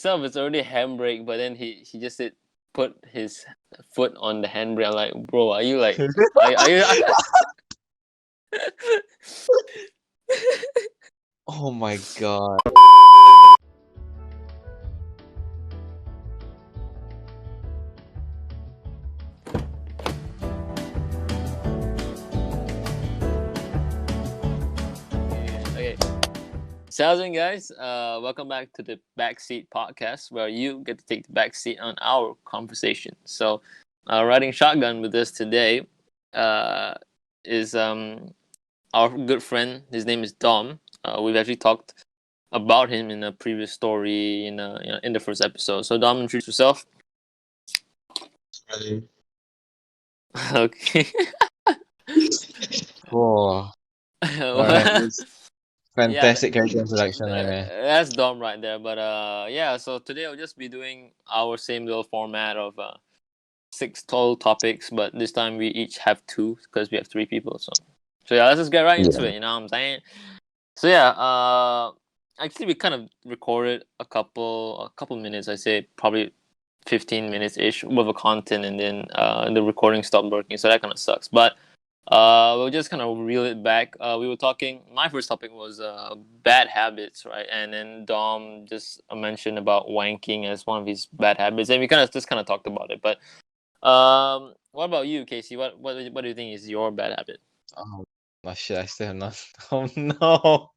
itself is already a handbrake, but then he just said put his foot on the handbrake. I'm like, bro, are you like, are you? Oh my god. Okay. So how's it going, guys? Welcome back to the Backseat podcast, where you get to take the backseat on our conversation. So, riding shotgun with us today is our good friend. His name is Dom. We've actually talked about him in a previous story in the first episode. So, Dom, introduce yourself. Hi. Okay. Oh, alright. It's fantastic character introduction right there. That's Dom right there. But yeah. So today I'll just be doing our same little format of 6 total topics, but this time we each have 2 because we have 3 people. So yeah, let's just get right into it. You know what I'm saying? So yeah. Actually, we kind of recorded a couple minutes. I say probably 15 minutes ish worth of content, and then the recording stopped working. So that kind of sucks. But we'll just kind of reel it back. We were talking. My first topic was bad habits, right? And then Dom just mentioned about wanking as one of his bad habits, and we kind of talked about it. But what about you, Casey? What do you think is your bad habit? Oh shit, I still have not. Oh no.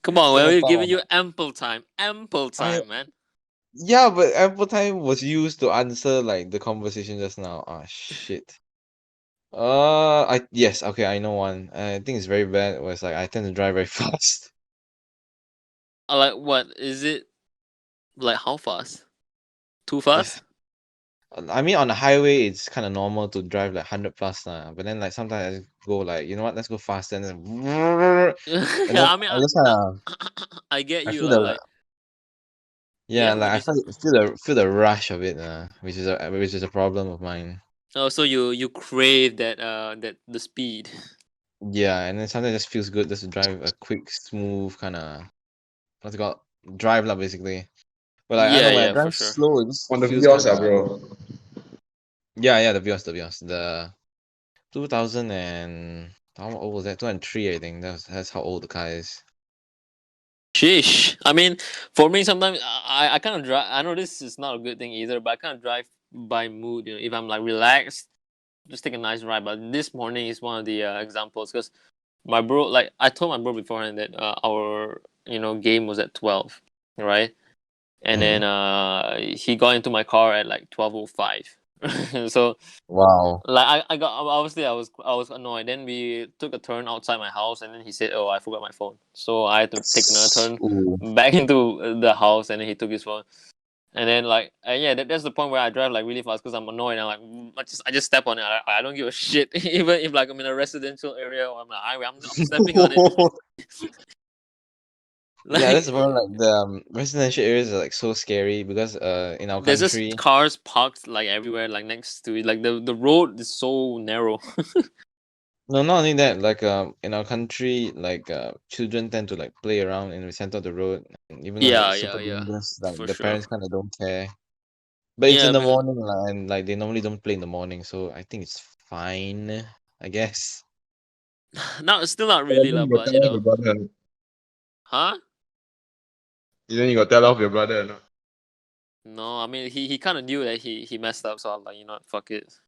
Come on, Still we've not given thought. you ample time, man. Yeah, but ample time was used to answer like the conversation just now. Ah shit. Yes, okay, I know one. I think it's very bad. It was like I tend to drive very fast. Like, what is it? Like, how fast? Too Yes. fast? I mean, on the highway, it's kind of normal to drive like 100 plus now. But then, like sometimes I just go like, you know what? Let's go faster, and then, and then I mean, I just kind I get I you, feel the like yeah, yeah. like What I you say? feel the rush of it, which is a problem of mine. Oh, so you crave that the speed. Yeah, and then sometimes it just feels good just to drive a quick, smooth kind of what's it called? Drive lah, basically. But like I don't know when I Yeah, for drive sure. slow, it just On the feels Vios, kind of bro. yeah, the Vios, the 2000 and how old was that? 2003, I think. That's how old the car is. Sheesh. I mean, for me, sometimes I kind of drive. I know this is not a good thing either, but I kind of drive by mood. You know, if I'm like relaxed, just take a nice ride. But this morning is one of the examples because my bro, like I told my bro beforehand that our game was at 12, right? And then he got into my car at like 12:05. So Wow. like I got obviously I was annoyed. Then we took a turn outside my house, and then he said, "Oh, I forgot my phone." So I had to take another turn Ooh. back into the house, and then he took his phone. And then like yeah, that's the point where I drive like really fast because I'm annoyed. And I'm like, I just step on it. I don't give a shit even if like I'm in a residential area or I'm on a highway. I'm stepping on it. Yeah, that's the Like problem. Like the residential areas are like so scary because in our there's just country, cars parked like everywhere, like next to it. Like the road is so narrow. no, not only that, like in our country, like children tend to like play around in the center of the road, and even though Yeah, it's super yeah, dangerous, like for the sure. parents kind of don't care. But it's Yeah, in I the mean, morning, and like they normally don't play in the morning, so I think it's fine, I guess. not still not But really then lah, you got but you tell off your know, brother. huh? Then you got tell off your brother or not? No, I mean he kind of knew that he messed up, so I'm like, fuck it.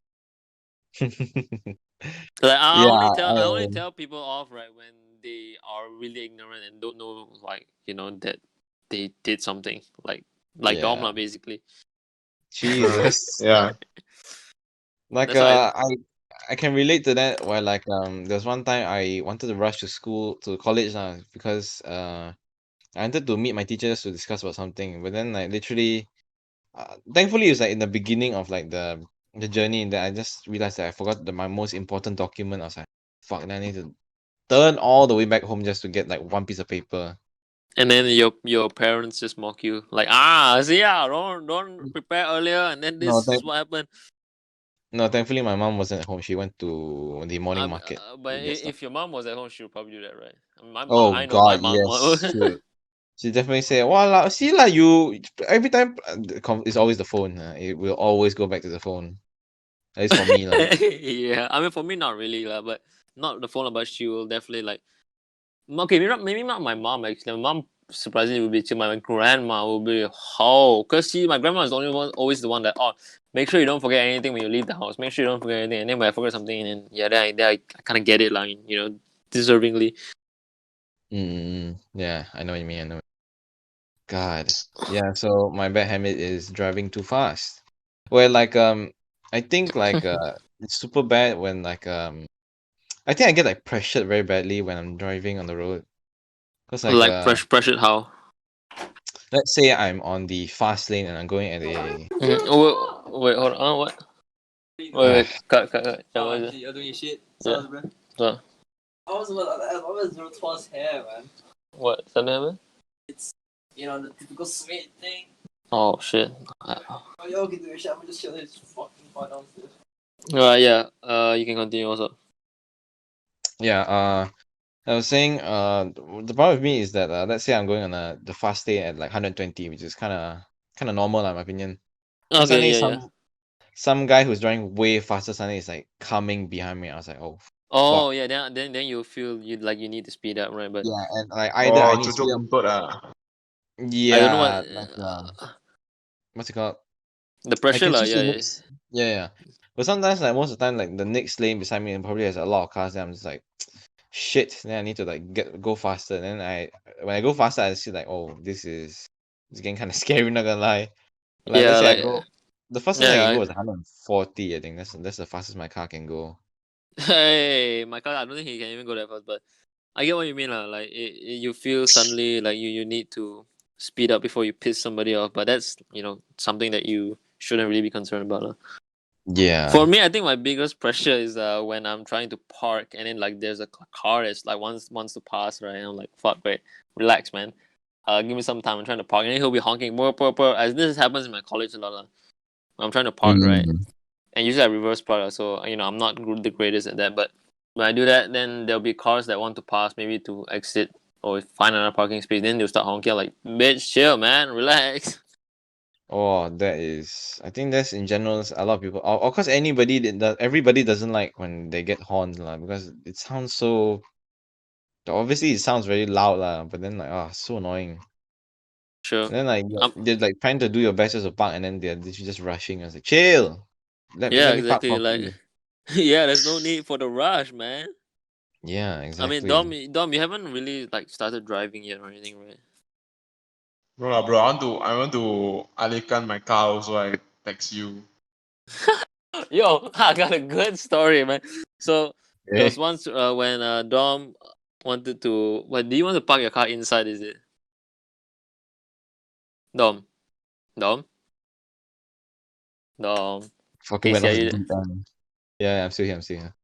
Like Yeah, I only tell people off right when they are really ignorant and don't know like that they did something like Dom yeah, lah, basically. Jesus. Yeah. Like That's why. I can relate to that where like there was one time I wanted to rush to school to college now because I wanted to meet my teachers to discuss about something, but then like literally thankfully it was like in the beginning of like the journey that I just realized that I forgot my most important document. I was like, fuck, then I need to turn all the way back home just to get like one piece of paper. And then your parents just mock you like, see, don't prepare earlier, and then No, this is what happened. no, thankfully my mom wasn't at home. She went to the morning market But to get stuff. if your mom was at home, she would probably do that, right? Oh I know my God, mom. yes, shit. She definitely say, "Wow, see lah, you every time it's always the phone. It will always go back to the phone. At least for me lah." Yeah, I mean for me not really lah, but not the phone, but she will definitely like. Okay, maybe not my mom actually. My mom surprisingly will be chill. My grandma will be cause my grandma is the only one, always the one that make sure you don't forget anything when you leave the house. Make sure you don't forget anything. And then when I forget something, and yeah, then I kind of get it like deservingly. Yeah, I know what you mean. I know. God. Yeah, so my bad habit is driving too fast. Well, like I think like it's super bad when like I think I get like pressured very badly when I'm driving on the road. Cause like Like pressured how? let's say I'm on the fast lane and I'm going at a Wait, hold on. What? uh, Cut. Yeah, what is it? You're doing your shit. Yeah. Bro. What? I was zero towards hair, man. What? Something happened? It's the typical sweet thing. Oh shit. Oh, y'all can do your shit. I'm just chilling. It's fucking fun downstairs. Yeah. You can continue also. yeah, I was saying the problem with me is that let's say I'm going on the fast lane at like 120, which is kinda normal in my opinion. Then Okay. suddenly Yeah. some guy who's driving way faster suddenly is like coming behind me. I was like, oh Oh fuck. yeah. Then you feel you need to speed up, right? But Yeah, and like either I Oh, need to cucuk speed up. kentut ah. I don't know what Yeah, like what's it called? the I pressure can lah. choose the Yeah. next. Yeah. But sometimes like most of the time like the next lane beside me probably has a lot of cars. Then I'm just like, shit. Then I need to like go faster. Then when I go faster, I see like, oh, it's getting kind of scary. Not gonna lie. Like let's Yeah. say I Like go, the fastest I can yeah. go is 140. I think that's the fastest my car can go. Hey, my car. I don't think he can even go that fast, but I get what you mean lah. Like you feel suddenly like you need to speed up before you piss somebody off, but that's something that you shouldn't really be concerned about lah. Yeah. For me, I think my biggest pressure is when I'm trying to park and then like there's a car that's like wants to pass, right? And I'm like, fuck, wait, relax, man. Give me some time. I'm trying to park, and then he'll be honking, as this happens in my college a lot. Lah. I'm trying to park, right? Mm. And usually I reverse park, so I'm not the greatest at that. But when I do that, then there'll be cars that want to pass, maybe to exit or find another parking space. Then they'll start honking. I'm like, bitch, chill, man, relax. Oh, I think that's in general a lot of people. Of course, everybody doesn't like when they get horns lah, because it sounds so. Obviously, it sounds very loud lah, but then like so annoying. Sure. And then like Um, they're like trying to do your best as a park, and then they're just rushing. I was like, chill. yeah, Let me park exactly. Like, properly. yeah, there's no need for the rush, man. Yeah, I mean, exactly. Dom, you haven't really like started driving yet or anything, right? No lah, bro. I want to alihkan my car also. I text you. Yo, I got a good story, man. So there was Eh? once when Dom wanted to. What do you want to park your car inside? Is it Dom? Dom? Dom? Fucking went Casey, off are the you deep end. Yeah, I'm still here. I'm still here.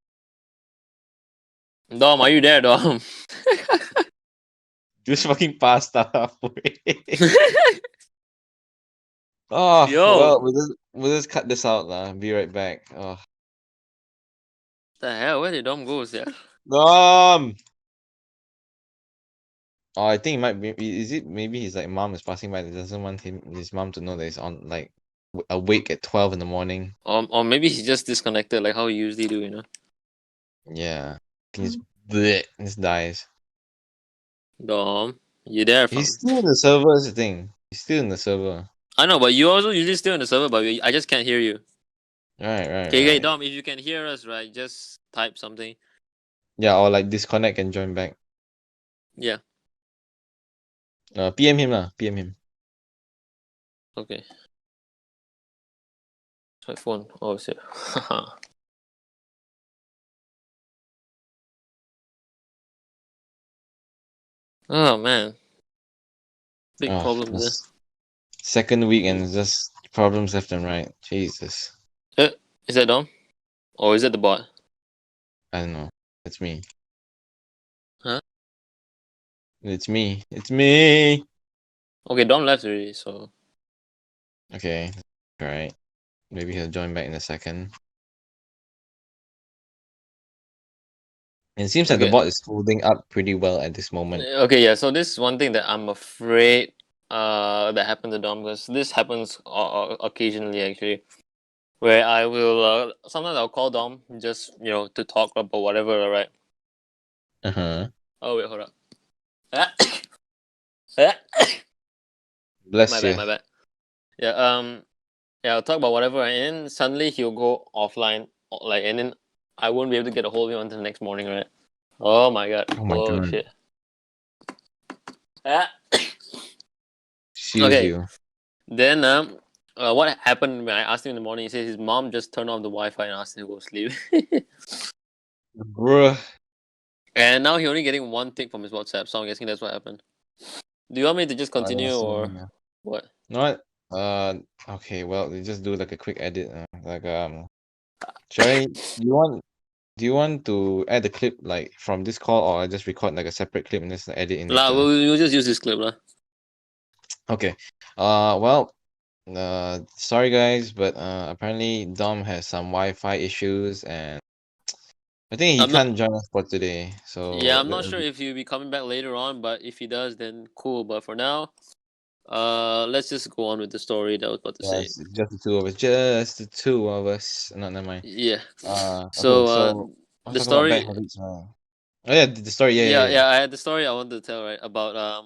there? Dom, are you there, Dom? Just fucking passed halfway. Oh well, Yo, we'll just cut this out lah. Be right back. Oh, the hell? Where did Dom go, yeah? Dom. Oh, I think it might be. Is it maybe his like mom is passing by? That doesn't want his mom to know that he's on like awake at 12 in the morning. Or maybe he just disconnected, like how he usually do. Yeah, can just dies. Dom, you there, He's fam? still in the server. Is the thing. He's still in the server. I know, but you also usually still in the server, but I just can't hear you. Okay, Right. Dom, if you can hear us, right, just type something. Yeah, or like disconnect and join back. Yeah. PM him lah. PM him. Okay. My phone. Oh, it's here. Oh man, big Oh, problems there. this second week and just problems left and right. Jesus. Is that Dom? Or is that the bot? I don't know. It's me. Huh? It's me. It's me. Okay, Dom left already, so Okay. Alright. Maybe he'll join back in a second. It seems like the Okay. bot is holding up pretty well at this moment. Okay, yeah. So this is one thing that I'm afraid that happened to Dom, because this happens occasionally actually, where I will sometimes I'll call Dom just to talk about whatever, right? Uh-huh. Oh wait, hold up. My Bless you. bad. Yeah. Yeah, I'll talk about whatever, and then suddenly he'll go offline, and then I won't be able to get a hold of him until the next morning, right? Oh my god. Oh my god. shit. Excuse Okay. you. Then what happened when I asked him in the morning? He said his mom just turned off the Wi-Fi and asked him to go sleep. Bruh. And now he's only getting one tick from his WhatsApp, so I'm guessing that's what happened. Do you want me to just continue That's or yeah. what? You know what? Okay, well, we just do like a quick edit. Should I? Do you want to add the clip like from this call, or I just record like a separate clip and just edit in Nah, later? we'll just use this clip lah. Okay. Well, sorry guys, but apparently Dom has some Wi-Fi issues, and I think he I'm not. can't join us for today. Yeah, So I'm not sure if he'll be coming back later on, but if he does, then cool. But for now, let's just go on with the story that I was about to yeah, say. it's just the two of us. Just the two of us. No, never mind. Yeah. Okay. So So let's the talk about bad story. habits now. Oh yeah, the story. Yeah. I had the story I wanted to tell, right, about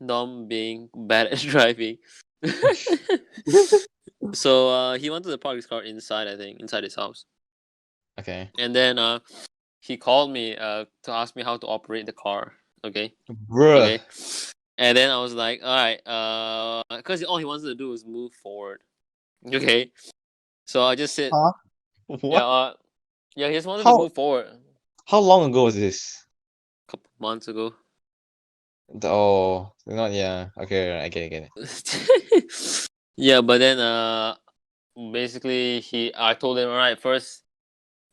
Dom being bad at driving. So he wanted to park his car inside, I think, inside his house. Okay. And then he called me to ask me how to operate the car. Okay. Bruh. Okay. And then I was like, all right, because all he wanted to do was move forward. Okay. So I just said, Huh? yeah, What? he just wanted to How move forward. how long ago was this? A couple months ago. Oh, not yeah. Okay, right, I get it. Yeah, but then basically I told him, all right, first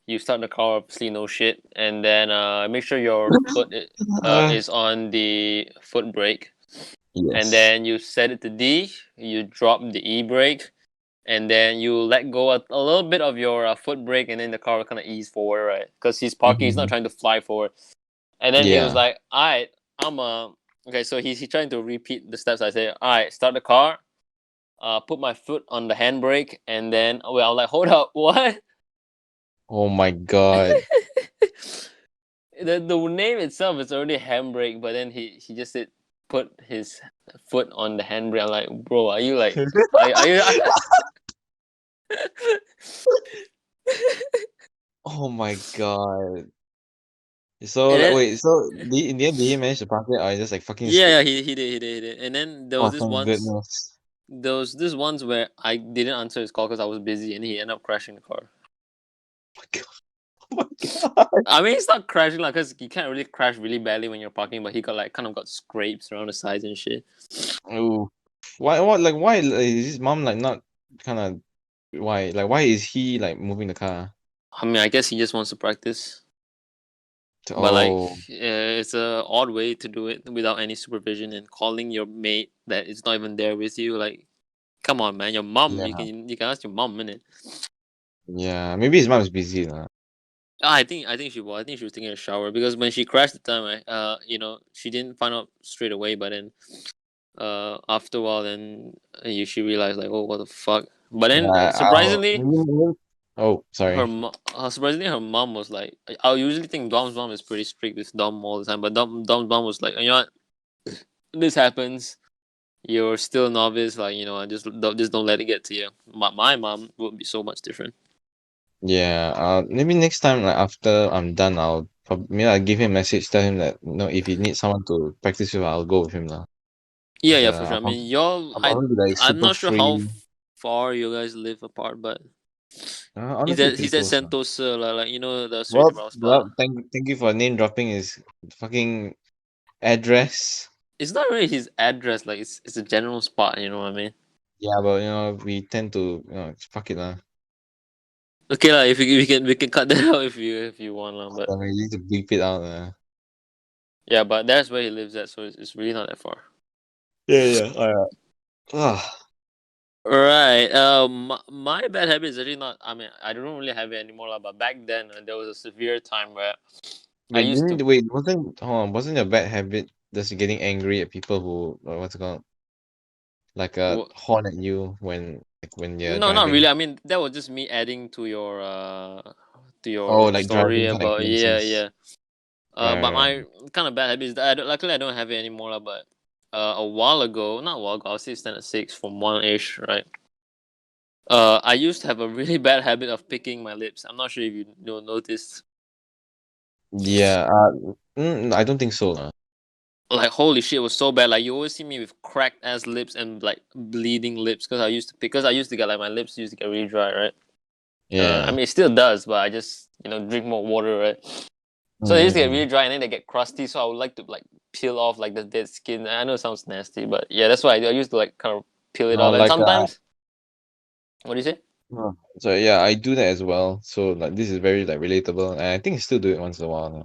you start the car, obviously no shit, and then make sure your foot is on the foot brake, and Yes. then you set it to D, you drop the E brake, and then you let go a little bit of your foot brake, and then the car will kind of ease forward, right? Because he's parking, he's not Mhm. trying to fly forward. And then he was Yeah. like, all right, okay, so he's trying to repeat the steps I say. All right, start the car, put my foot on the handbrake, and then I was like, hold up, what? Oh my god. The name itself is already handbrake, but then he just said put his foot on the handbrake. I'm like, bro, are you like, are you? Oh my god. So And like then wait, so in the end did he manage to park it, or he just like fucking yeah, he did. And then Oh thank goodness. there was this once where I didn't answer his call because I was busy, and he ended up crashing the car. Oh my god. Oh my god. I mean, it's not crashing like, because you can't really crash really badly when you're parking, but he got like kind of got scrapes around the sides and shit. Ooh. Why is his mom like not kinda why is he like moving the car? I mean, I guess he just wants to practice. But like, Oh it's a odd way to do it without any supervision and calling your mate that is not even there with you. Like, come on, man, your mom. yeah. You can ask your mom, innit? Yeah. Maybe his mom is busy now. I think she was. I think she was taking a shower because when she crashed the time, she didn't find out straight away. But then, after a while, then she realized like, oh, what the fuck. But then, Yeah, surprisingly, oh sorry. surprisingly, her mom was like, I usually think Dom's mom is pretty strict with Dom all the time, but Dom's mom was like, you know what, this happens. You're still a novice, like just don't let it get to you. My mom would be so much different. Yeah, maybe next time, like after I'm done, maybe I'll give him a message, tell him that if he needs someone to practice with, I'll go with him now. Yeah, for sure. I I'll mean, y'all, I'll probably be like I'm super not sure how free. far you guys live apart, but Honestly, pretty he's at close. Man. Sentosa, like the Strait Well, of well, Rospa. thank you for name dropping his fucking address. It's not really his address, like it's a general spot. You know what I mean? Yeah, but we tend to fuck it lah. Okay, lah. If we can cut that out if you want, lah. But We need to beep it out. yeah, but that's where he lives at, so it's really not that far. Yeah. Alright. Ah, Right. My bad habit is actually not. I mean, I don't really have it anymore, lah. But back then, there was a severe time where I used to. Wasn't your bad habit just getting angry at people who what's it called, like horn at you when you're No, not driving? really. I mean, that was just me adding to Oh, your like story driving kind of about, yeah, influences. yeah. Right, But right. my kind of bad habit is that luckily I don't have it anymore, lah, but a while ago, not a while ago, I was still standard 6 from 1-ish, right? I used to have a really bad habit of picking my lips. I'm not sure if you noticed. Yeah. I don't think so. Like, holy shit, it was so bad. Like, you always see me with cracked ass lips and like bleeding lips because I used to get like my lips used to get really dry, right? I Yeah. mean, it still does, but I just drink more water, right? So they used to get really dry and then they get crusty. So I would like to like peel off like the dead skin. I know it sounds nasty, but yeah, that's why I used to like kind of peel it off. And Like sometimes, what do you say? so yeah, I do that as well. So like this is very like relatable, and I think I still do it once in a while now.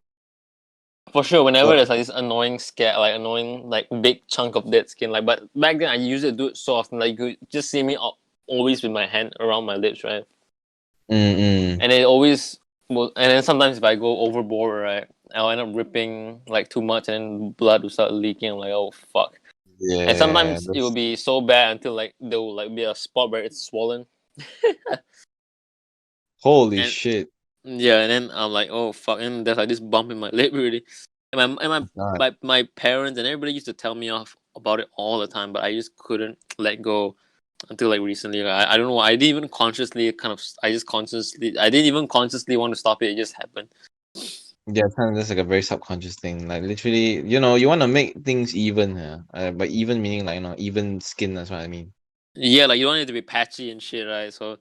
For sure, whenever So there's like this annoying like big chunk of dead skin. Like, but back then I used to do it so often. Like, you could just see me always with my hand around my lips, right? And it always will. And then sometimes if I go overboard, right, I'll end up ripping like too much, and then blood will start leaking. I'm like, oh fuck. And yeah, sometimes it will be so bad until like there will like be a spot where it's swollen. holy And shit. yeah, and then I'm like, oh fuck, and there's like this bump in my lip really. God. My parents and everybody used to tell me off about it all the time, but I just couldn't let go until like recently. Like, I don't know. I didn't even consciously I didn't even consciously want to stop it. It just happened. Yeah, it's kind of just like a very subconscious thing. Like literally, you want to make things even. By even meaning like even skin. That's what I mean. Yeah, like you don't need to be patchy and shit, right? So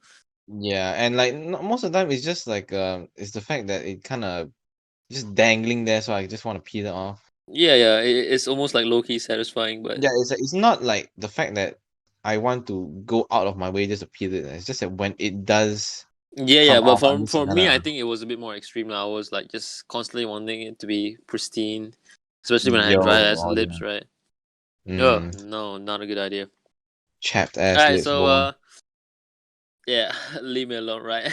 Yeah, and like most of the time it's just like it's the fact that it kind of just dangling there, so I just want to peel it off. yeah, it's almost like low key satisfying, but Yeah, it's not like the fact that I want to go out of my way just to peel it. It's just that when it does yeah. come But off, I'm just for me, I gonna think it was a bit more extreme. Now I was like just constantly wanting it to be pristine, especially when I yo, had dry ass oh lips, yeah, right? Oh mm, no, not a good idea. chapped All ass right, lips, so boy. yeah, leave me alone, right?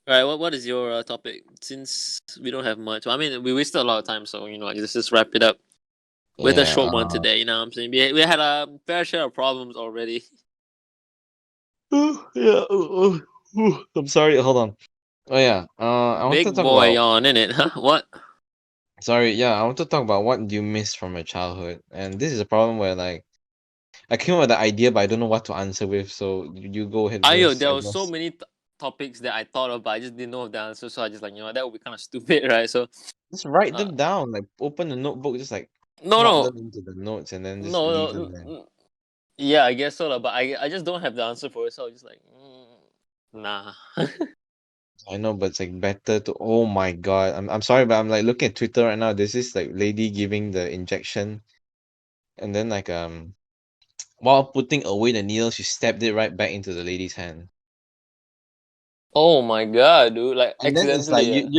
All right, what is your topic? Since we don't have much, I mean, we wasted a lot of time, so let's just wrap it up with a Yeah, short one today. You know what I'm saying? We had a fair share of problems already. yeah. I'm sorry. Hold on. Oh yeah. I want to Big talk boy about. yawn, innit? Huh? What? Sorry. Yeah, I want to talk about what do you miss from your childhood, and this is a problem where like I came up with the idea, but I don't know what to answer with. So you go ahead Ayo, first, there I were so guess. many topics that I thought of, but I just didn't know the answer. So I just like, that would be kind of stupid, right? So, Just write uh, them down. Like open the notebook, just like no, plot no, them into the notes, and then just no, leave no. them there. Yeah, I guess so, lah. But I just don't have the answer for it. So I was just like, nah. I know, but it's like better to. Oh my god, I'm sorry, but I'm like looking at Twitter right now. There's this like lady giving the injection, and then like while putting away the needle, she stabbed it right back into the lady's hand. Oh my god, dude! Like And then it's like accidentally,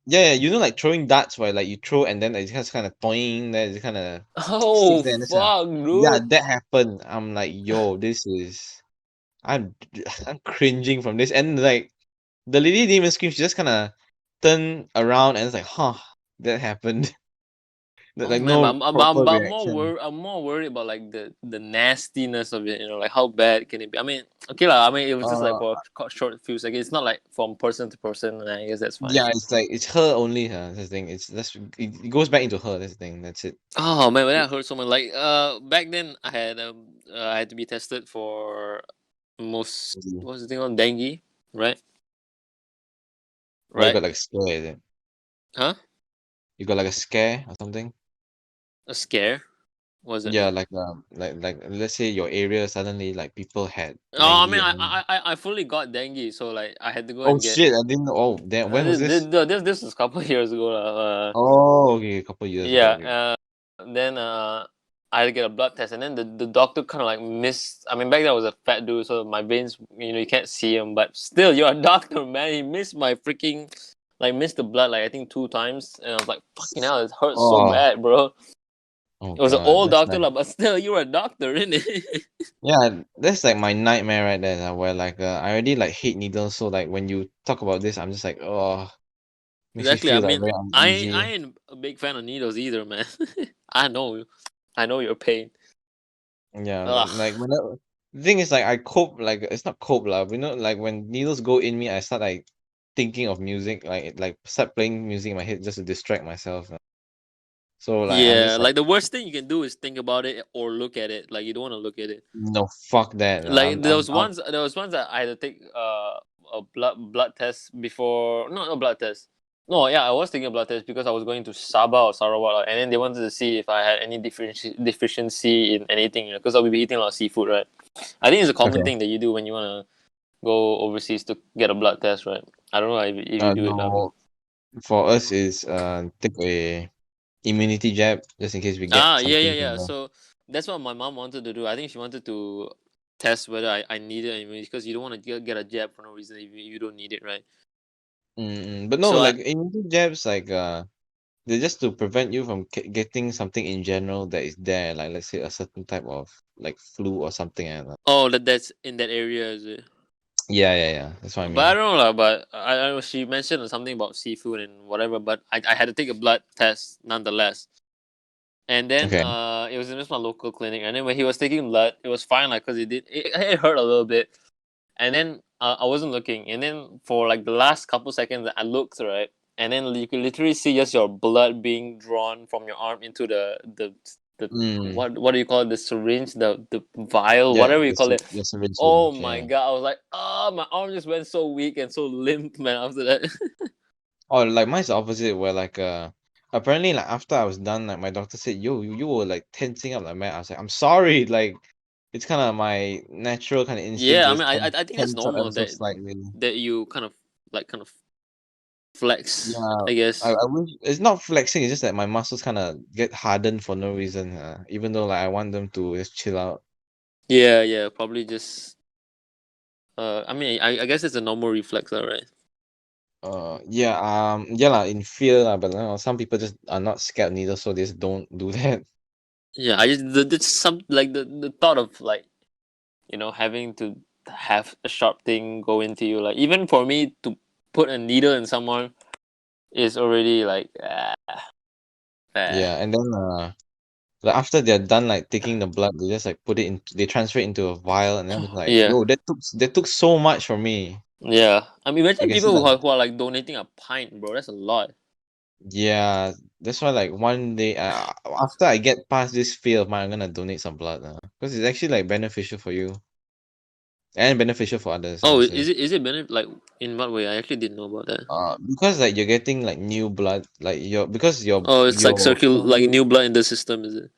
yeah. yeah, like throwing darts where like you throw and then it just kind of toing, then it just kind of Oh sticks there and it's fuck, yeah, dude! that happened. I'm like, yo, this is I'm I'm cringing from this, and like the lady didn't even scream. She just kind of turned around and it's like, huh, that happened. Oh Like man, no proper but reaction. I'm more worried about like the nastiness of it. Like how bad can it be? I mean, okay lah. I mean, it was just like Uh, for a short few seconds. It's not like from person to person, and I guess that's fine. yeah, it's like it's her only. This thing. It goes back into her. This thing. That's it. Oh man, when I heard someone like back then I had to be tested for what's the thing on dengue, right? Why you Right? got like a scare? Is it? Huh? You got like a scare or something? A scare? What does that Yeah, mean? like let's say your area suddenly like people had Oh, I dengue mean, and then I fully got dengue, so like I had to go oh and get. shit, I didn't know. Oh damn, when was this? This was a couple of years ago, Oh, okay, a couple years ago. Okay. yeah. Then I had to get a blood test, and then the doctor kind of like missed. I mean, back then I was a fat dude, so my veins, you can't see them, but still, you're a doctor, man. He missed my freaking missed the blood like I think 2 times, and I was like, fucking hell, it hurts so Oh, bad, bro. oh It was an god, old that's doctor, like lah, but still, you're a doctor, isn't it? yeah, that's like my nightmare right there. Where like I already like hate needles, so like when you talk about this, I'm just like oh Makes you Exactly. I feel like mean, very I uneasy. ain't a big fan of needles either, man. I know, I know your pain. Yeah, Ugh. like whenever the thing is like I cope, like it's not cope lah, but you know, like when needles go in me, I start like thinking of music, like start playing music in my head just to distract myself. So like I'm Yeah, just like, like the worst thing you can do is think about it or look at it. Like you don't want to look at it. no, fuck that. Like there was once that I had to take a blood test before, no, no blood test. No, yeah, I was taking a blood test because I was going to Sabah or Sarawak, and then they wanted to see if I had any deficiency in anything, because I'll be eating a lot of seafood, right? I think it's a common Okay. thing that you do when you wanna go overseas to get a blood test, right? I don't know if you do it now. No, for us is take a immunity jab just in case we get Ah, yeah, yeah, something yeah. from So that's what my mom wanted to do. I think she wanted to test whether I needed immunity, because you don't want to get a jab for no reason if you don't need it, right? But no, So I like immunity jabs, like they're just to prevent you from getting something in general that is there, like let's say a certain type of like flu or something like that. oh, that's in that area, is it? Yeah. That's what I But I mean. don't know lah. But I know she mentioned something about seafood and whatever. But I had to take a blood test nonetheless. And then Okay. it was in just my local clinic. And then when he was taking blood, it was fine, like, because it hurt a little bit. And then I wasn't looking. And then for like the last couple seconds, I looked, right, and then you could literally see just your blood being drawn from your arm into the Mm. what do you call it? The syringe, the vial, Yeah, whatever you call it. the syringe Oh syringe, my yeah. god! I was like, oh, my arm just went so weak and so limp, man. After that. Oh, like mine's the opposite where like apparently like after I was done, like my doctor said, yo, you were like tensing up like man. I was like, I'm sorry, like it's kind of my natural kind of instinct Yeah, to I mean, just I think that's tense up ever normal so that slightly. you kind of flex, Yeah, I guess. I wish it's not flexing, it's just that my muscles kind of get hardened for no reason, even though like I want them to just chill out. Yeah, probably just. I mean, I guess it's a normal reflex, all right. Yeah lah, in fear lah, but you know, some people just are not scared of needles, so they just don't do that. Yeah, I just the some like the thought of, like, having to have a sharp thing go into you, like, even for me to put a needle in someone is already like Yeah, and then like after they're done like taking the blood, they just like put it in, they transfer it into a vial, and then it's like, yeah, yo, that took so much from me. yeah. I mean, I imagine can see people like, who are like donating a pint, bro. That's a lot. yeah, that's why like one day after I get past this fear of mine, I'm gonna donate some blood, because it's actually like beneficial for you and beneficial for others, I Oh, would say. is it benefit, like, in what way? I actually didn't know about that. Because like you're getting like new blood, like because Oh, it's like your like new blood in the system, is it?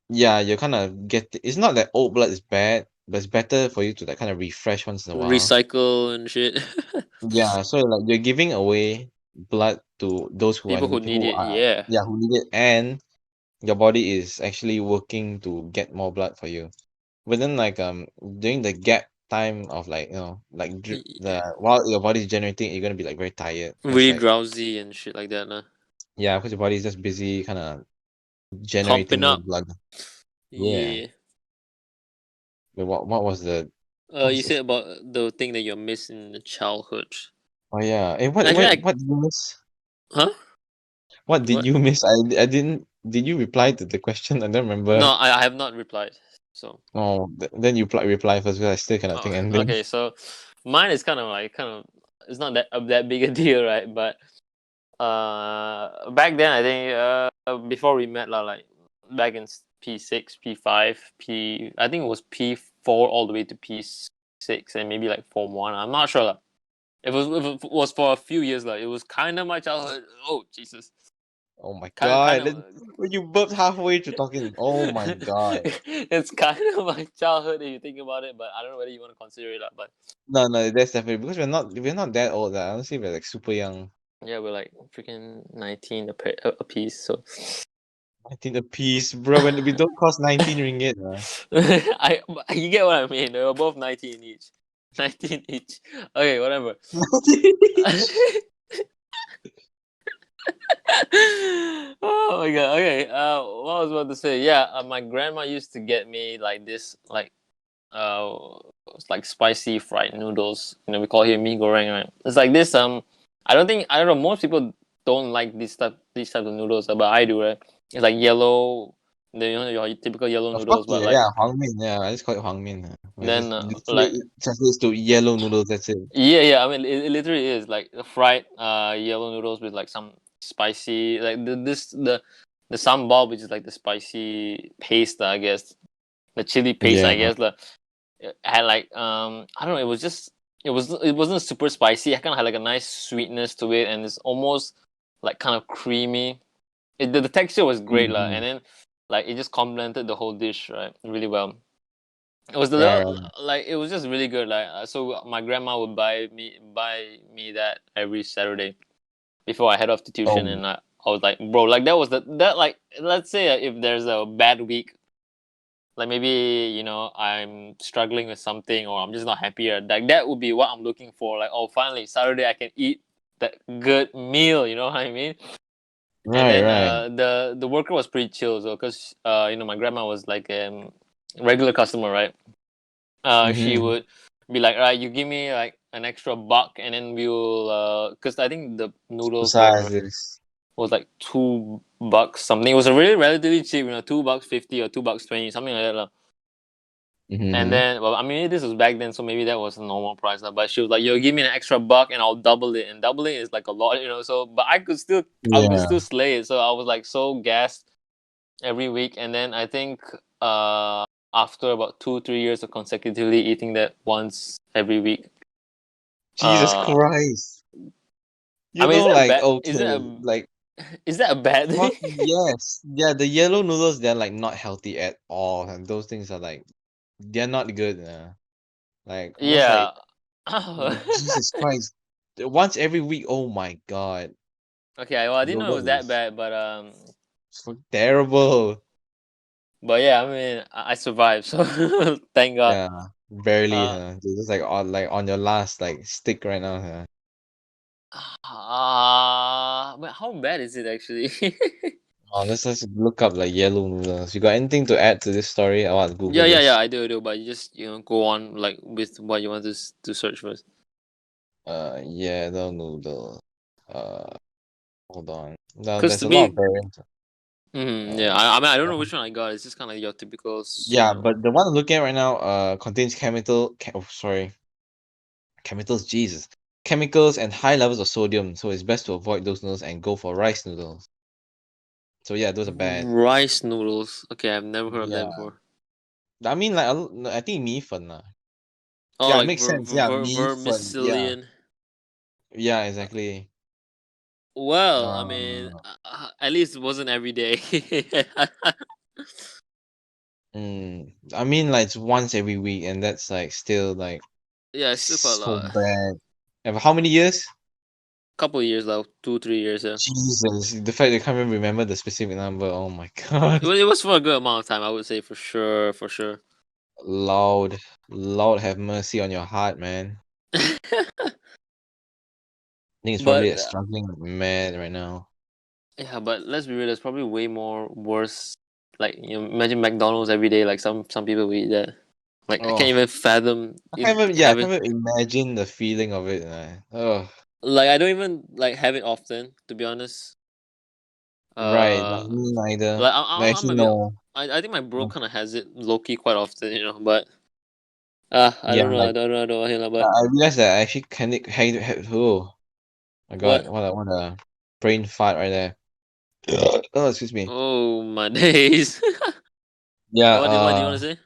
yeah, you're kind of get. It's not that old blood is bad, but it's better for you to like kind of refresh once in a while. Recycle and shit. Yeah, so like you're giving away blood to those People who need who it, are yeah. yeah, who need it, and your body is actually working to get more blood for you. But then like during the gap time of like like the while your body is generating, you're gonna be like very tired because Really like drowsy and shit like that, nah. yeah, because your body is just busy kind of generating Pumping more up. blood. Yeah. Yeah. Wait, what was what was You the said about the thing that you're missing in the childhood. oh yeah. Hey, Actually, what did you miss? huh? What did What? you miss? I didn't. Did you reply to the question? I don't No, remember. I have not replied. So, Oh, then you reply first because I still cannot think anything. okay. So, mine is kind of. It's not that big a deal, right? But back then I think before we met lah, like back in P6, P5, I think it was P4 all the way to P6 and maybe like Form 1. I'm not sure lah. If it was for a few years like, it was kind of my childhood. Oh Jesus. Oh my Kind god! of When you burped halfway to talking, oh my god! it's kind of my childhood if you think about it, but I don't know whether you want to consider it, but No, that's definitely because we're not that old. Honestly, we're like super young. yeah, we're like freaking 19 a piece, so 19 a piece, bro. When we don't cost 19 ringgit. I you get what I mean. They were both 19 each. 19 each. Okay, whatever. Oh my god. Okay. What I was about to say? Yeah, my grandma used to get me like this, uh, it's like spicy fried noodles. We call here mee goreng, right? It's like this. I don't know. Most people don't like these types of noodles, but I do, right? It's like yellow, your typical yellow Of noodles, course, but yeah, like yeah, Huang Min, yeah, I just call it Huang Min. It's then just literally like it translates to yellow noodles. That's it. yeah, I mean it literally is like the fried yellow noodles with like some spicy like the sambal, which is like the spicy paste, I guess, the chili paste, Yeah, I guess. It had like I don't know, it wasn't super spicy. It kind of had like a nice sweetness to it, and it's almost like kind of creamy. The texture was great lah, mm-hmm. and then like it just complemented the whole dish right really well. It was the Right, right. like it was just really good. Like so, my grandma would buy me that every Saturday before I head off to tuition, Oh, and I was like, bro, like that was that like let's say if there's a bad week, like maybe I'm struggling with something or I'm just not happy, like that would be what I'm looking for. Like, oh, finally Saturday I can eat that good meal. You know what I mean? And right, then right. the worker was pretty chill, so because my grandma was like a regular customer, right? She Mm-hmm. would be like, right, you give me like an extra buck, and then we'll because I think the noodles were Sizes. was like $2 something. It was a really relatively cheap, $2.50 or $2.20, something like that. Lah. And Mm-hmm. then, well, I mean, this was back then, so maybe that was a normal price. Lah. But she was like, yo, give me an extra buck and I'll double it. And doubling is like a lot, So, but I could Yeah. still slay it. So I was like so gassed every week. And then I think after about 2-3 years of consecutively eating that once every week, Jesus uh, Christ. I You mean, know, like, is okay, that a, like, is that a bad thing? fuck yes. Yeah, the yellow noodles, they're like not healthy at all. And those things are like, they're not good. Like, what's like, Yeah. Jesus Christ. Once every week, oh my God. Okay, well, I didn't Bro, know it that was that is bad, but so terrible. yeah, I mean, I survived, so thank God. Yeah, barely, Uh, huh? Dude, just like on your last like stick right now, huh? but how bad is it actually? Oh, let's look up like yellow noodles. You got anything to add to this story? I want to Google Yeah, this. I do, but you just go on like with what you want to search first. Yellow noodle. Uh, hold on. No, Cause there's to a lot of me, variants. yeah, Uh, I mean, I don't know yeah, which one I got. It's just kind of like your typical, yeah, but the one I'm looking at right now contains chemicals. Jesus, chemicals and high levels of sodium. So it's best to avoid those noodles and go for rice noodles. So yeah, those are bad. rice noodles. Okay, I've never heard of that Yeah, before. I mean like I think 米粉 lah. Oh, Yeah, it like makes sense. Yeah, 米粉. Yeah, vermicillion. yeah, Uh, exactly. well, I mean, Uh, at least it wasn't every day. I mean like it's once every week, and that's like still like Yeah, it's still quite a so lot. bad. And for how many years? Couple of years, like 2-3 years. Yeah. Jesus, the fact they can't even remember the specific number. Oh my God. It was for a good amount of time, I would say, for sure, for sure. Lord, have mercy on your heart, man. I think it's but probably struggling mad right now. yeah, but let's be real. There's probably way more worse. Like imagine McDonald's every day. Like some people would eat that. Like I can't Oh, even fathom I it can't even. Yeah, I having. can't even imagine the feeling of it. Oh, Like I don't even like have it often, to be honest. right. Like Uh, me neither. like Like, I actually, maybe no. I think my bro kind of has it low key quite often, But I Yeah, don't know. like I don't know. I But I realized that I actually can oh my God, what? what a brain fart right there. Oh, excuse me. Oh my days. Yeah, What do you want to say?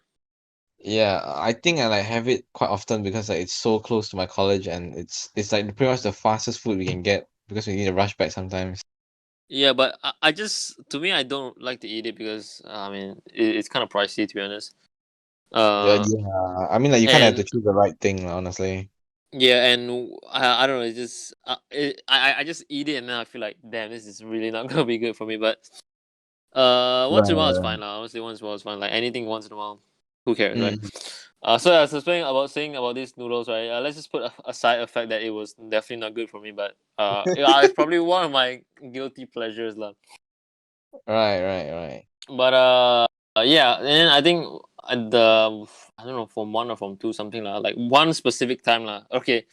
yeah, I think I like have it quite often because like it's so close to my college, and it's like pretty much the fastest food we can get because we need to rush back sometimes. Yeah, but I just to me I don't like to eat it because I mean it's kind of pricey, to be honest. Yeah, Uh, yeah. I mean, like you kind of have to and choose the right thing, lah, honestly. yeah, and I don't know. It's just I just eat it and then I feel like damn, this is really not gonna be good for me. But once in a while it's Right. fine. Honestly, once in a while it's fine. Like anything once in a while, who cares, right? Mm. So I was saying about these noodles, right? Let's just put aside the fact that it was definitely not good for me, but yeah, it's probably one of my guilty pleasures, lah. Right. But yeah, and I think at the I don't know, form 1 or form 2, something like one specific time lah. Okay,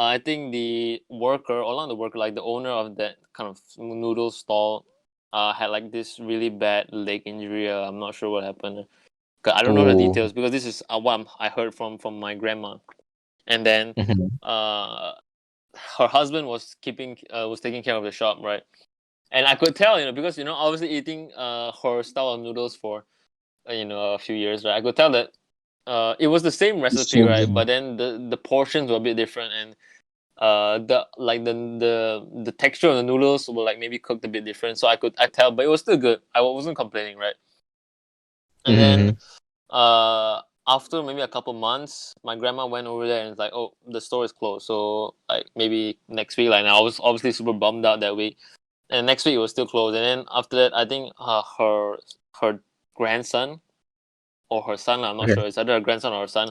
I think the worker, or not the worker, like the owner of that kind of noodle stall, had like this really bad leg injury. I'm not sure what happened. 'Cause I don't know the Oh. details because this is what I heard from my grandma. And then Mhm. her husband was taking care of the shop, right? And I could tell, because obviously eating her style of noodles for a few years, right? I could tell that it was the same It's recipe, right? changing. But then the portions were a bit different, and the texture of the noodles were like maybe cooked a bit different. So I tell, but it was still good. I wasn't complaining, right? And then Mhm. after maybe a couple months, my grandma went over there and it's like, oh, the store is closed. So like maybe next week, like, and I was obviously super bummed out that week. And next week it was still closed. And then after that, I think her grandson or her son, I'm not Okay. sure, it's either her grandson or her son,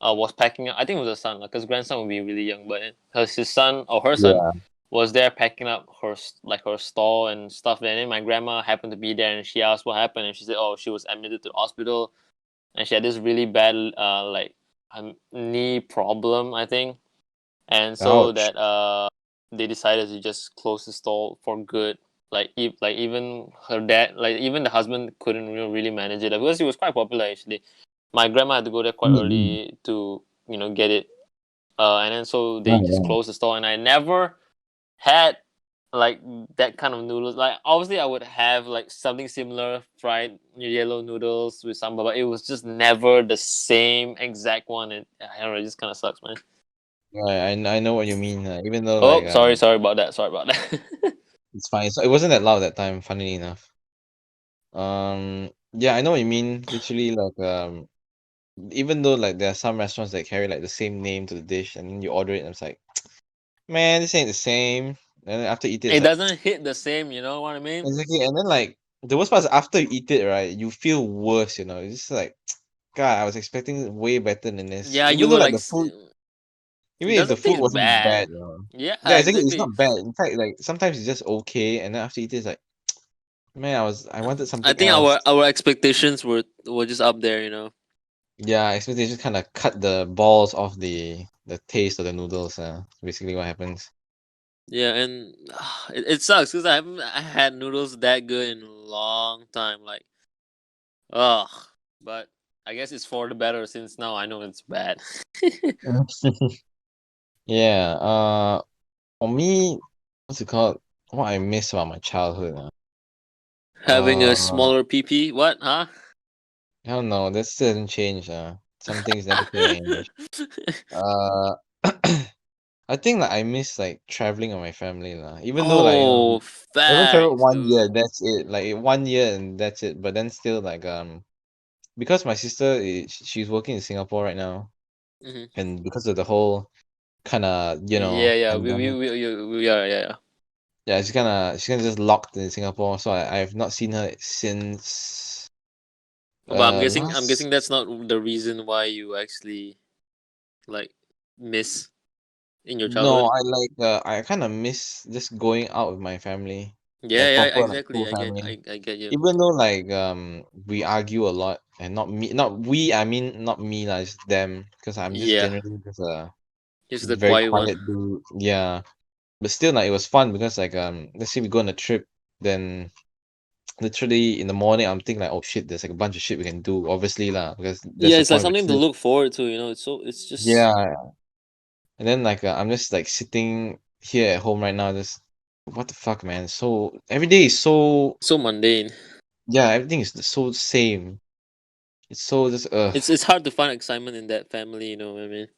was packing up. I think it was her son, because grandson would be really young, but his son or her son Yeah. was there packing up her stall and stuff. And then my grandma happened to be there, and she asked what happened, and she said, oh, she was admitted to the hospital, and she had this really bad like knee problem, I think. And so Ouch. that they decided to just close the stall for good. Like even her dad, like even the husband couldn't really manage it because it was quite popular actually. My grandma had to go there quite Mm-mm. early to get it, and then so they Right, just right. closed the store. And I never had like that kind of noodles. Like obviously I would have like something similar, fried yellow noodles with sambal, but it was just never the same exact one. And I don't know, it just kind of sucks, man. Right, I know what you mean. Even though like Oh, sorry about that. Sorry about that. it's fine. So it wasn't that loud that time, funnily enough. Yeah, I know what you mean. Literally, like even though like there are some restaurants that carry like the same name to the dish, and then you order it, and it's like, man, this ain't the same. And then after you eat it, it's It like doesn't hit the same, you know what I mean? exactly. And then like the worst part is after you eat it, right, you feel worse. It's just like, God, I was expecting way better than this. Yeah, you Even though were like like, the food, it even if the doesn't food taste wasn't bad. bad, Yeah, yeah, exactly, it's exactly. not bad. In fact, like sometimes it's just okay, and then after you eat it, it's like, man, I wanted I something think else. our expectations were just up there, you know. Yeah, expectations kind of cut the balls off the taste of the noodles. Basically what happens. Yeah, and it sucks because I haven't had noodles that good in a long time. Like, ugh. But I guess it's for the better since now I know it's bad. Yeah. For me, what's it called? What I miss about my childhood. Having a Uh, smaller PP, what, huh? I don't know. That still hasn't changed. Some things never change. Uh, I think like I miss like traveling with my family lah. Even though like Oh, I only traveled facts, 1 year. dude. That's it. Like 1 year and that's it. But then still like because my sister she's working in Singapore right now, Hmm. and because of the whole kind of Yeah, yeah, pandemic, we are, yeah, yeah. yeah, she's kind of just locked in Singapore. So I've not seen her since But I'm last. guessing that's not the reason why you actually like miss in your No, childhood. I kind of miss just going out with my family, Yeah, like yeah, proper like exactly. full family. I get you. Even though like we argue a lot, and not me, not we. I mean not me lah, it's them, because I'm just Yeah, generally just a it's the very quiet one. quiet dude. Yeah, but still like it was fun because like let's say we go on a trip, then literally in the morning I'm thinking like, oh shit, there's like a bunch of shit we can do, obviously lah, because that's Yeah, the it's like point of something the to trip. look forward to. You know, it's just Yeah, and then like I'm just like sitting here at home right now, just what the fuck, man. So every day is so, so mundane. yeah, everything is so same. It's so just It's hard to find excitement in that family. You know what I mean?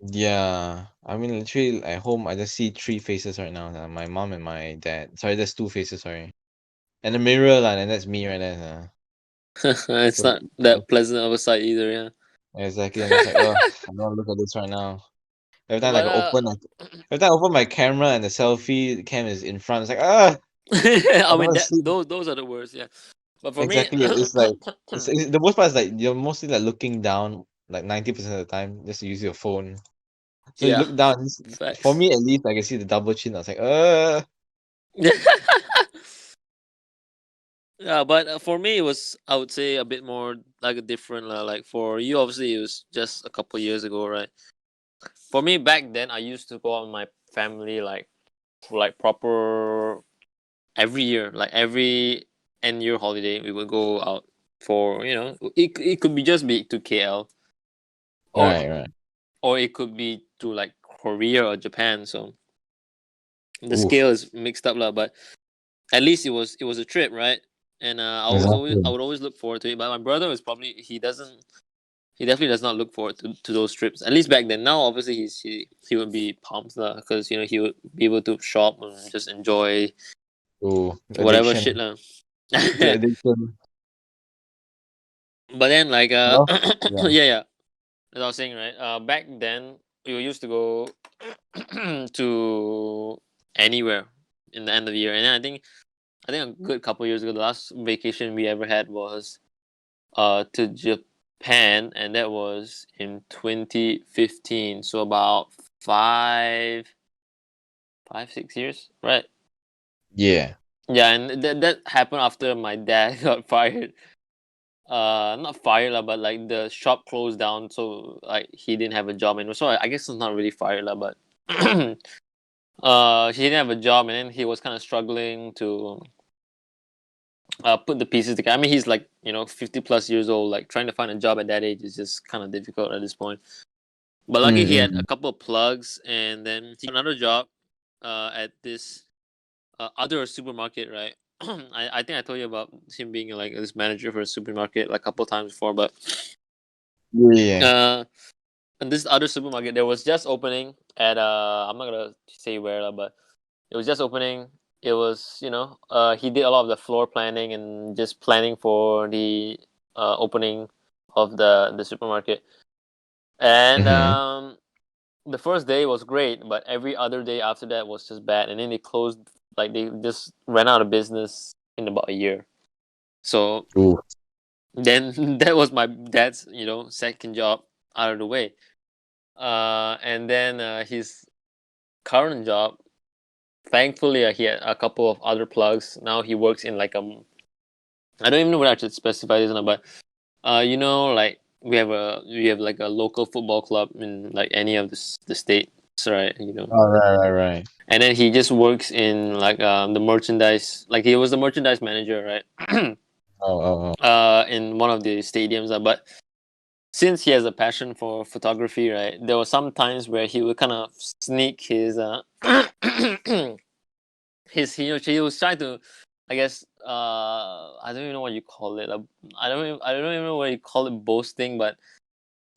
yeah. I mean literally at home I just see three faces right now. My mom and my dad. Sorry, there's two faces, sorry. And the mirror lah, and that's me right there. It's So not that pleasant of a sight either. Yeah, exactly, I'm just like, I don't want to look at this right now. Every time like but I open like every time I open my camera and the selfie cam is in front, it's like I I don't mean want to that see. those are the worst. Yeah, but for me, Exactly. It's like the worst part is like you're mostly like looking down like 90% of the time just to use your phone. So you yeah, look down. For facts. me, at least, I can see the double chin. I was like, Yeah, but for me, it was, I would say, a bit more like a different. Like for you, obviously, it was just a couple years ago, right? for me back then, I used to go out with my family like proper every year, like every end year holiday, we would go out for it could be just be to KL or Right. or it could be to like Korea or Japan. So the Oof. scale is mixed up lah, but at least it was a trip, right? And I Exactly. would always look forward to it. But my brother was probably he definitely does not look forward to those trips. At least back then. Now obviously he would be pumped lah because he would be able to shop and just enjoy Ooh, whatever addiction. shit lah. The addiction. But then like Well, yeah. yeah, as I was saying, right, back then we used to go to anywhere in the end of the year. And then I think a good couple years ago, the last vacation we ever had was to Japan, and that was in 2015. So about 5, 6 years, right? Yeah. Yeah, and that happened after my dad got fired. Not fired lah, but like the shop closed down, so like he didn't have a job anymore. So I guess it's not really fired lah, but he didn't have a job, and then he was kind of struggling to put the pieces together. I mean, he's like 50 plus years old. Like trying to find a job at that age is just kind of difficult at this point. But lucky he had a couple of plugs, and then he got another job at this other supermarket, right? I think I told you about him being like this manager for a supermarket like a couple times before, but Yeah. and this other supermarket there was just opening at I'm not gonna say where but it was just opening. It was he did a lot of the floor planning and just planning for the opening of the supermarket, and the first day was great, but every other day after that was just bad, and then they closed. Like they just ran out of business in about a year. So Ooh. then that was my dad's second job out of the way. And then his current job, thankfully he had a couple of other plugs. Now he works in like I don't even know what I should specify this or not, but like we have like a local football club in like any of the states, right? Oh, right. And then he just works in like the merchandise. Like he was the merchandise manager, right? Oh. In one of the stadiums. But since he has a passion for photography, right, there were some times where he would kind of sneak his he was trying to, I guess, I don't even know what you call it. I don't even know what you call it, boasting, but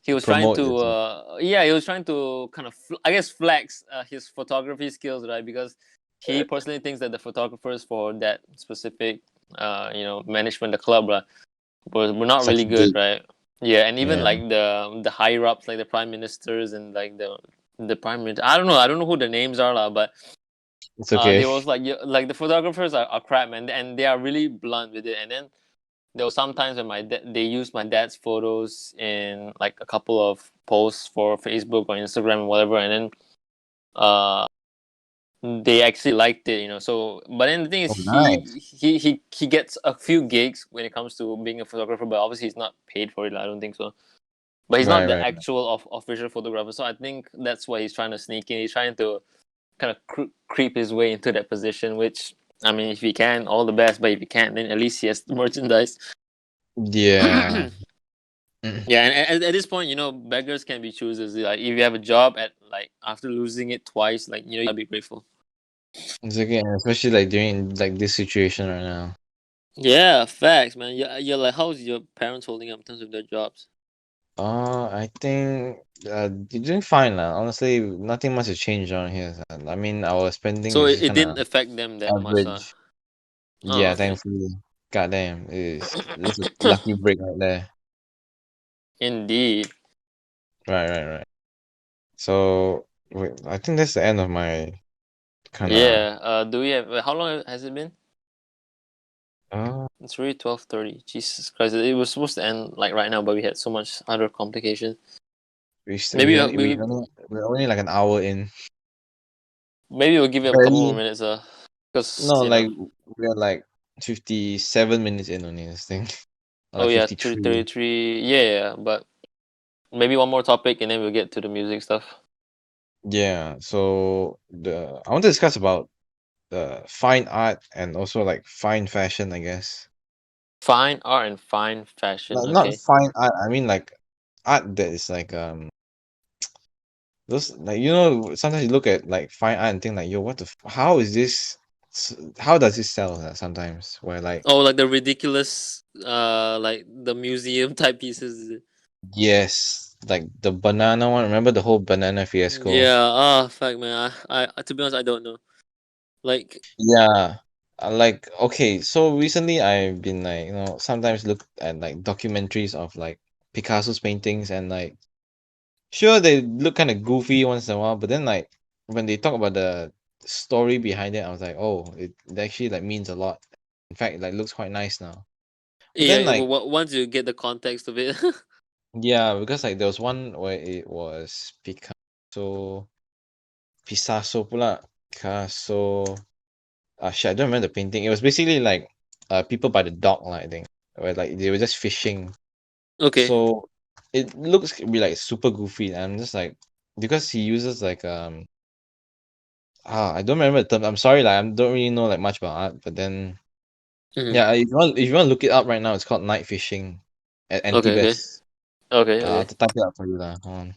he was trying Promote to yourself. he was trying to kind of I guess flex his photography skills, right? Because he personally thinks that the photographers for that specific management, the club, were not really good, Succeed. right? Yeah, and even Yeah. like the higher ups, like the prime ministers and like the prime minister. I don't know who the names are, but It's okay. they was like the photographers are crap, man, and they are really blunt with it. And then there were some times when they used my dad's photos in like a couple of posts for Facebook or Instagram or whatever, and then they actually liked it, So, but then the thing is, Oh, nice. he gets a few gigs when it comes to being a photographer, but obviously he's not paid for it. I don't think so. But he's not the Right. actual official photographer, so I think that's why he's trying to sneak in. He's trying to kind of creep his way into that position. Which I mean, if he can, all the best. But if he can't, then at least he has the merchandise. Yeah. Yeah, and at this point, beggars can be choosers. Like if you have a job at like after losing it twice, like you gotta be grateful. It's okay, especially like during like this situation right now. Yeah, facts, man. You're like, how's your parents holding up in terms of their jobs? I think you're doing fine lah. Honestly, nothing much has changed around here. I mean, our spending So is it, just it kind didn't of affect them that much, average. Oh, Yeah, okay. thankfully. Goddamn, it's a lucky break right there. Indeed. Right. So wait, I think that's the end of my kind of. Yeah. Do we have? How long has it been? Uh, It's really 12:30. Jesus Christ! It was supposed to end like right now, but we had so much other complications. Maybe we're only like an hour in. maybe we'll give it a couple more minutes. Because No, like we're like 57 minutes in on this thing. Oh Like yeah, 53. 33. Yeah, but maybe one more topic and then we'll get to the music stuff. Yeah, so I want to discuss about the fine art and also like fine fashion, I guess. Fine art and fine fashion. Not Okay. fine art, I mean like art that is like those like sometimes you look at like fine art and think like yo how is this how does this sell sometimes where like Oh, like the ridiculous, like the museum type pieces. Is it? yes, like the banana one, remember the whole banana fiasco? Yeah. Ah, fuck, man. To be honest, I don't know. Like, Yeah. Like okay, so recently I've been like, sometimes look at like documentaries of like Picasso's paintings and like sure they look kind of goofy once in a while, but then like when they talk about the story behind it, I was like, oh, it actually like means a lot. In fact, it like looks quite nice now. But then yeah. like Once you get the context of it. yeah, because like there was one where it was Picasso pula. Picasso. Shit, I don't remember the painting. It was basically like people by the dock, like, I think, where like they were just fishing. Okay. So it looks to be like super goofy. And I'm just like because he uses like I don't remember the term. I'm sorry, like I don't really know like much about art, but then Mhm. yeah, if you want to look it up right now, it's called night fishing at Okay. Okay. Antibes. Okay. I'll Okay. have to type it up for you lah. Hold on.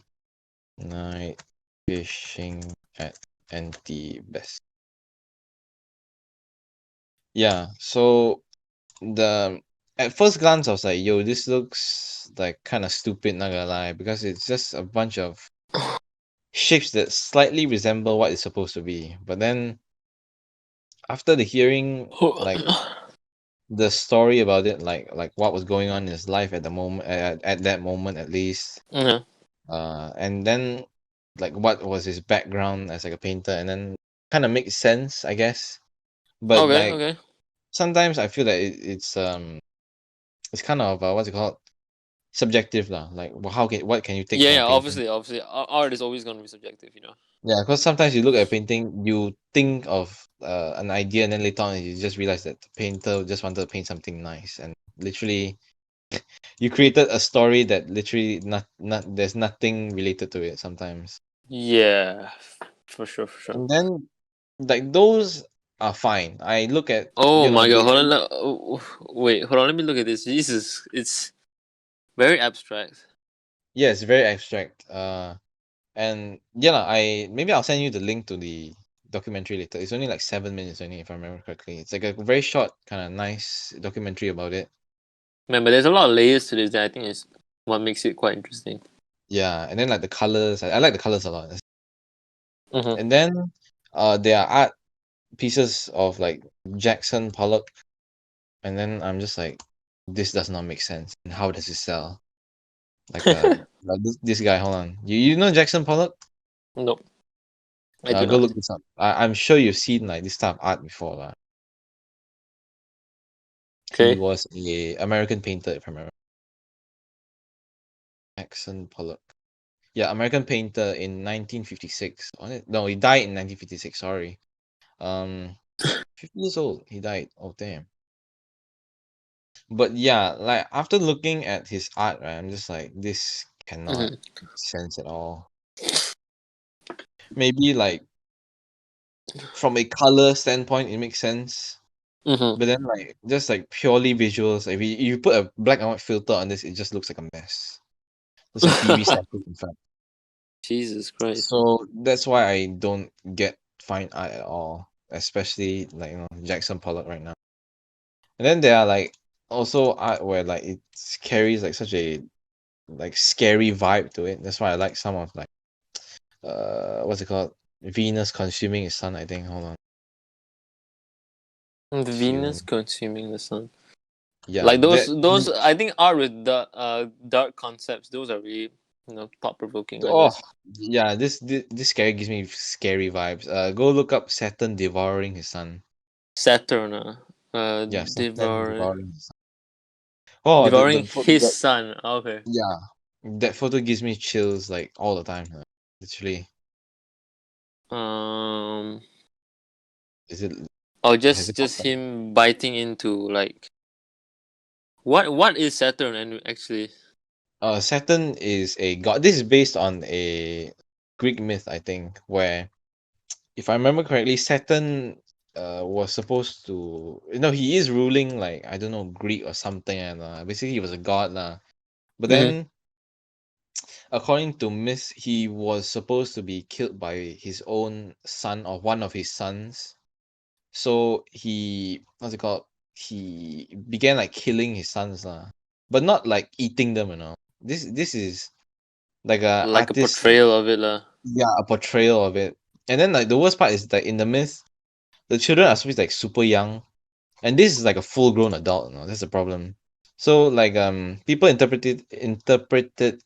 Night fishing at Antibes. Yeah, so the at first glance I was like, yo, this looks like kind of stupid, not gonna lie, because it's just a bunch of shapes that slightly resemble what it's supposed to be. But then after the hearing like the story about it, like what was going on in his life at the moment at that moment at least, Mhm. and then like what was his background as like a painter, and then kind of makes sense, I guess. But Okay. like Okay. sometimes I feel that it's kind of what's it called? Subjective lah. Like what can you take Yeah. from a Yeah. painting? Obviously, art is always gonna be subjective. Yeah, because sometimes you look at a painting, you think of an idea, and then later on you just realize that the painter just wanted to paint something nice, and literally you created a story that literally not there's nothing related to it sometimes. Yeah. For sure. For sure. And then like those are fine. I look at Oh my god. they Hold on. Wait. Hold on. Let me look at this. Jesus. It's very abstract. yeah, it's very abstract. And yeah, lah, maybe I'll send you the link to the documentary later. It's only like 7 minutes only, if I remember correctly. It's like a very short, kind of nice documentary about it. Man, but there's a lot of layers to this that I think is what makes it quite interesting. Yeah, and then like the colors, I like the colors a lot. Mm-hmm. And then there are art pieces of like Jackson Pollock, and then I'm just like, this does not make sense. And how does it sell? Like like this guy, hold on. You know Jackson Pollock? Nope, I do Go not. look this up. I'm sure you've seen like this type of art before, lah. He Okay. was a American painter, if I remember. Jackson Pollock. Yeah, American painter in 1956. No, he died in 1956. Sorry. 50 years old. He died. Oh damn. But yeah, like after looking at his art, right, I'm just like, this cannot Mm-hmm. make sense at all. Maybe like from a color standpoint, it makes sense. Mm-hmm. But then like just like purely visuals, if you put a black and white filter on this, it just looks like a mess. Looks like TV static, in fact. Jesus Christ. So that's why I don't get fine art at all, especially like Jackson Pollock right now. And then there are like also art where like it carries like such a like scary vibe to it. That's why I like some of like what's it called? Venus consuming his son, I think. Hold on. The Venus Consume. consuming the sun. Yeah, Like those that those I think art with the dark concepts, those are really thought provoking, I oh guess. yeah, this scary gives me scary vibes. Go look up Saturn devouring his son. Saturn, Yeah, Saturn devouring devouring his son. Oh, devouring the photo his that son. Okay. yeah, that photo gives me chills like all the time. Literally, Um is it or has it just popped up? him biting into like what is Saturn and actually? Saturn is a god. This is based on a Greek myth, I think, where if I remember correctly, Saturn was supposed to, he is ruling, like, I don't know, Greek or something, and basically he was a god lah. But Mhm. then, according to myth, he was supposed to be killed by his own son or one of his sons. So he, what's it called? He began like killing his sons lah, but not like eating them. This is like a Like a artist, portrayal of it, lah. yeah, a portrayal of it. And then like the worst part is that in the myth, the children are supposed to be like super young, and this is like a full grown adult. That's the problem. So like people interpreted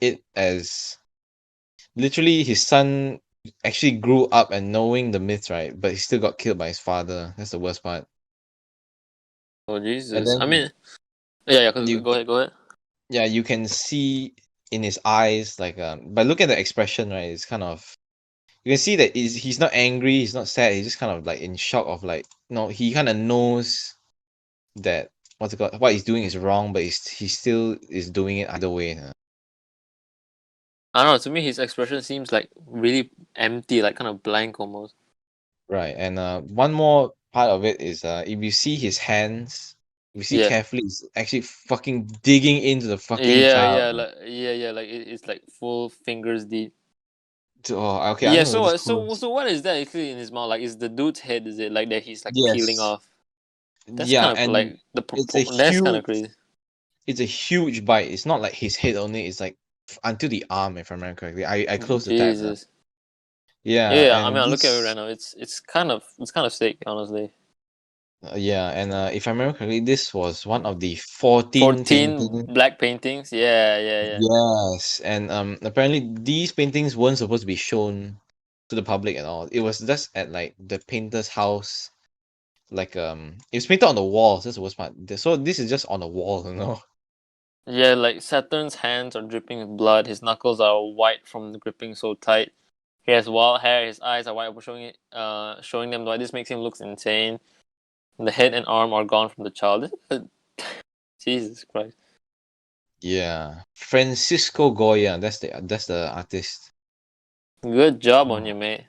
it as literally his son actually grew up and knowing the myths, right? But he still got killed by his father. That's the worst part. Oh And Jesus! I then mean, yeah. you Go ahead. Go ahead. yeah, you can see in his eyes, like by looking at the expression, right, it's kind of, you can see that he's not angry, he's not sad, he's just kind of like in shock of like, no, he kind of knows that what's it called, what he's doing is wrong, but he still is doing it either way. I don't know. To me, his expression seems like really empty, like kind of blank almost. Right. And one more part of it is if you see his hands, if you see Yeah. carefully, it's actually fucking digging into the fucking Yeah, child. like it's like full fingers deep. Oh, okay, I Yeah. don't know So this so what is that actually in his mouth? Like, is the dude's head? Is it like that? He's like peeling Yes. off. That's Yeah, kind of and like the it's a that's kind of huge crazy. it's a huge bite. It's not like his head only. It's like until the arm, if I remember correctly. I closed the tab now. Jesus. Yeah, Yeah. I mean, and I look at it right this, now. It's kind of sick, honestly. yeah, and if I remember correctly, this was one of the 14 14 paintings. black paintings. Yeah. Yes, and apparently these paintings weren't supposed to be shown to the public at all. It was just at like the painter's house. Like it was painted on the walls. That's the worst part. So this is just on the wall. Yeah, like Saturn's hands are dripping with blood. His knuckles are white from gripping so tight. He has wild hair. His eyes are wide, showing them why this makes him look insane. The head and arm are gone from the child. Jesus Christ! Yeah, Francisco Goya. That's the artist. Good job on Oh, you, mate.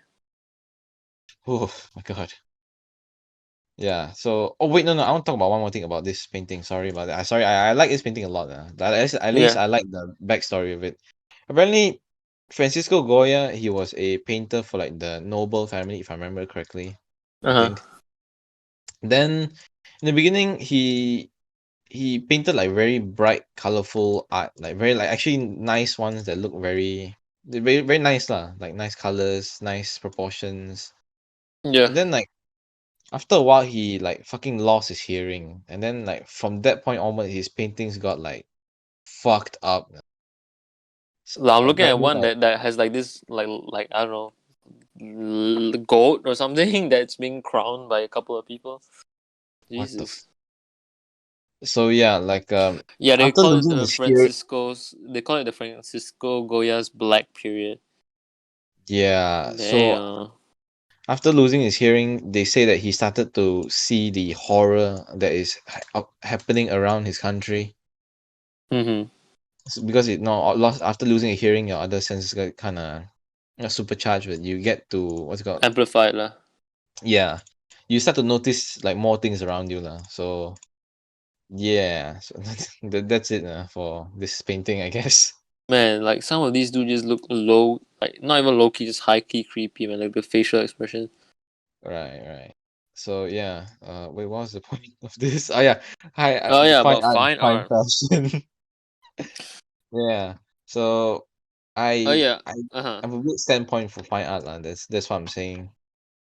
oh my god. Yeah. So, oh wait, no. I want to talk about one more thing about this painting. Sorry about that. Sorry. I like this painting a lot. At least Yeah. I like the backstory of it. Apparently, Francisco Goya, he was a painter for like the noble family, if I remember correctly. I Uh huh. think. Then, in the beginning, he painted like very bright, colorful art, like very like actually nice ones that look they're very very nice lah, like nice colors, nice proportions. Yeah. And then like after a while, he like fucking lost his hearing, and then like from that point onward, his paintings got like fucked up. So I'm looking at apparently, one like that has like this like I don't know goat or something that's being crowned by a couple of people. what the. Jesus. So yeah, like Yeah, they after call it losing the his hearing, Francisco's. They call it the Francisco Goya's Black Period. yeah. So Damn. after losing his hearing, they say that he started to see the horror that is happening around his country. Mm-hmm. Because it no lost after losing a hearing, your other senses get kind of supercharged. But you get to what's it called? Amplified lah. Yeah, you start to notice like more things around you lah. So yeah, so that's it for this painting, I guess. Man, like some of these dudes just look low, like not even low key, just high key creepy, man. Like the facial expression. Right. So yeah, wait, what was the point of this? Oh yeah, hi, Oh yeah, fine about art, and fine fine art. fashion. Yeah. So Oh I yeah. I Uh huh. have a good standpoint for fine art lah. That's what I'm saying.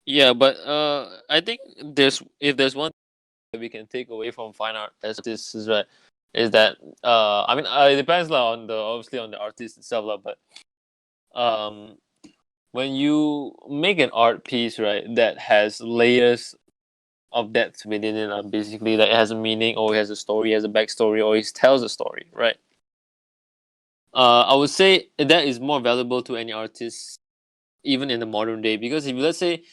Yeah, but I think if there's one that we can take away from fine art as this is right, is that I mean it depends lah on the obviously on the artist itself lah, but um when you make an art piece right that has layers of depth within it, basically that it has a meaning or it has a story, has a backstory, or it tells a story, right? I would say that is more valuable to any artist, even in the modern day, because if let's say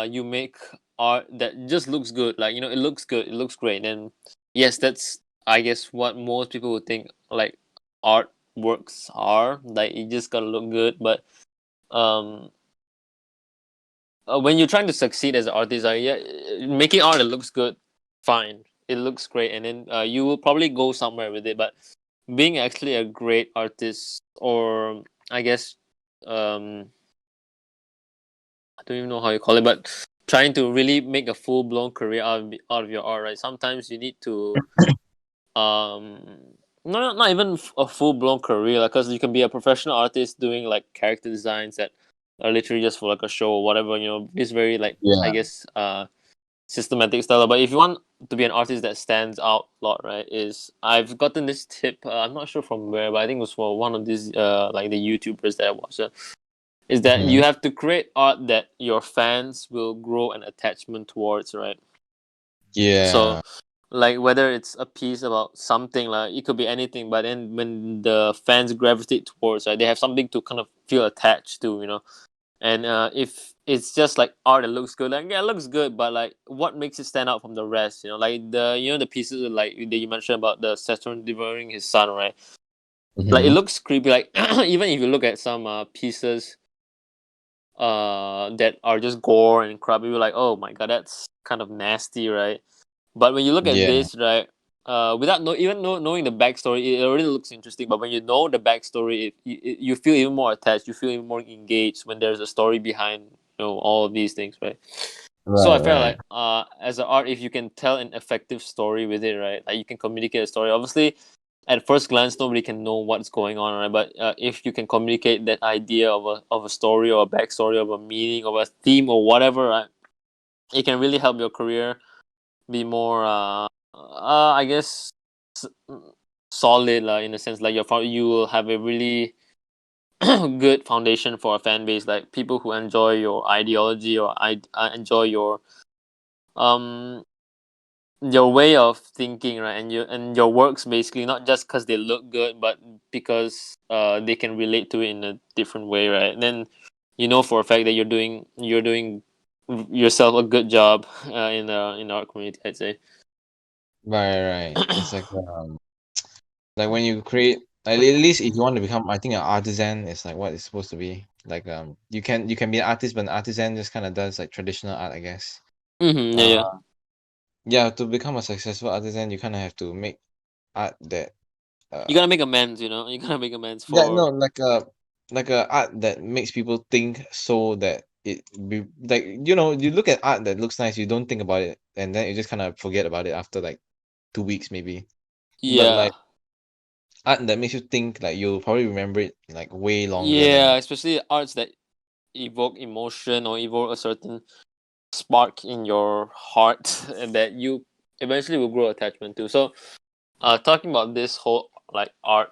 you make art that just looks good, like it looks good, it looks great, then yes, that's I guess what most people would think like artworks are, like it just gotta look good. But when you're trying to succeed as an artist, yeah, making art that looks good, fine, it looks great, and then you will probably go somewhere with it. But being actually a great artist, or I guess, I don't even know how you call it, but trying to really make a full blown career out of your art, right? Sometimes you need to um not even a full blown career, because you can be a professional artist doing like character designs that are literally just for like a show or whatever. This very like, I Yeah. guess, systematic style. But if you want to be an artist that stands out a lot, right, is I've gotten this tip. I'm not sure from where, but I think it was for one of these like the YouTubers that I watched. Is that Mhm. you have to create art that your fans will grow an attachment towards, right? So, Yeah. like whether it's a piece about something, like it could be anything, but then when the fans gravitate towards, right, they have something to kind of feel attached to. And if it's just like art that looks good, like, yeah, it looks good, but like what makes it stand out from the rest? Like the pieces like that you mentioned about the Saturn devouring his son, right? Like it Mhm. looks creepy. Like even if you look at some pieces that are just gore and crap, you're like, oh my god, that's kind of nasty, right? But when you look at Yeah. this, right, without knowing the backstory, it already looks interesting. But when you know the backstory, you feel even more attached. You feel even more engaged when there's a story behind all of these things, right? So I Right. felt Right. like as an art, if you can tell an effective story with it, right, like you can communicate a story. Obviously, at first glance, nobody can know what's going on, right? But if you can communicate that idea of a story or a backstory of a meaning of a theme or whatever, right, it can really help your career be more I guess s- solid, in a sense, like you will have a really good foundation for a fan base, like people who enjoy your ideology, or enjoy um your way of thinking, right, and your works, basically, not just because they look good, but because they can relate to it in a different way, right? And then for a fact that you're doing yourself a good job in our community, I'd say. Right. Right. It's like when you create, like, at least if you want to become, I think, an artisan is like what it's supposed to be. Like you can be an artist, but an artisan just kind of does like traditional art, I guess. Yeah, Uh, yeah. yeah. To become a successful artisan, you kind of have to make art that You gotta make amends, you gotta make amends yeah, no, for. like a art that makes people think, so that it be like, you look at art that looks nice, you don't think about it, and then you just kind of forget about it after like 2 weeks maybe. But Yeah, like art that makes you think, like you'll probably remember it like way longer yeah, than. especially arts that evoke emotion or evoke a certain spark in your heart and that you eventually will grow attachment to. So talking about this whole like art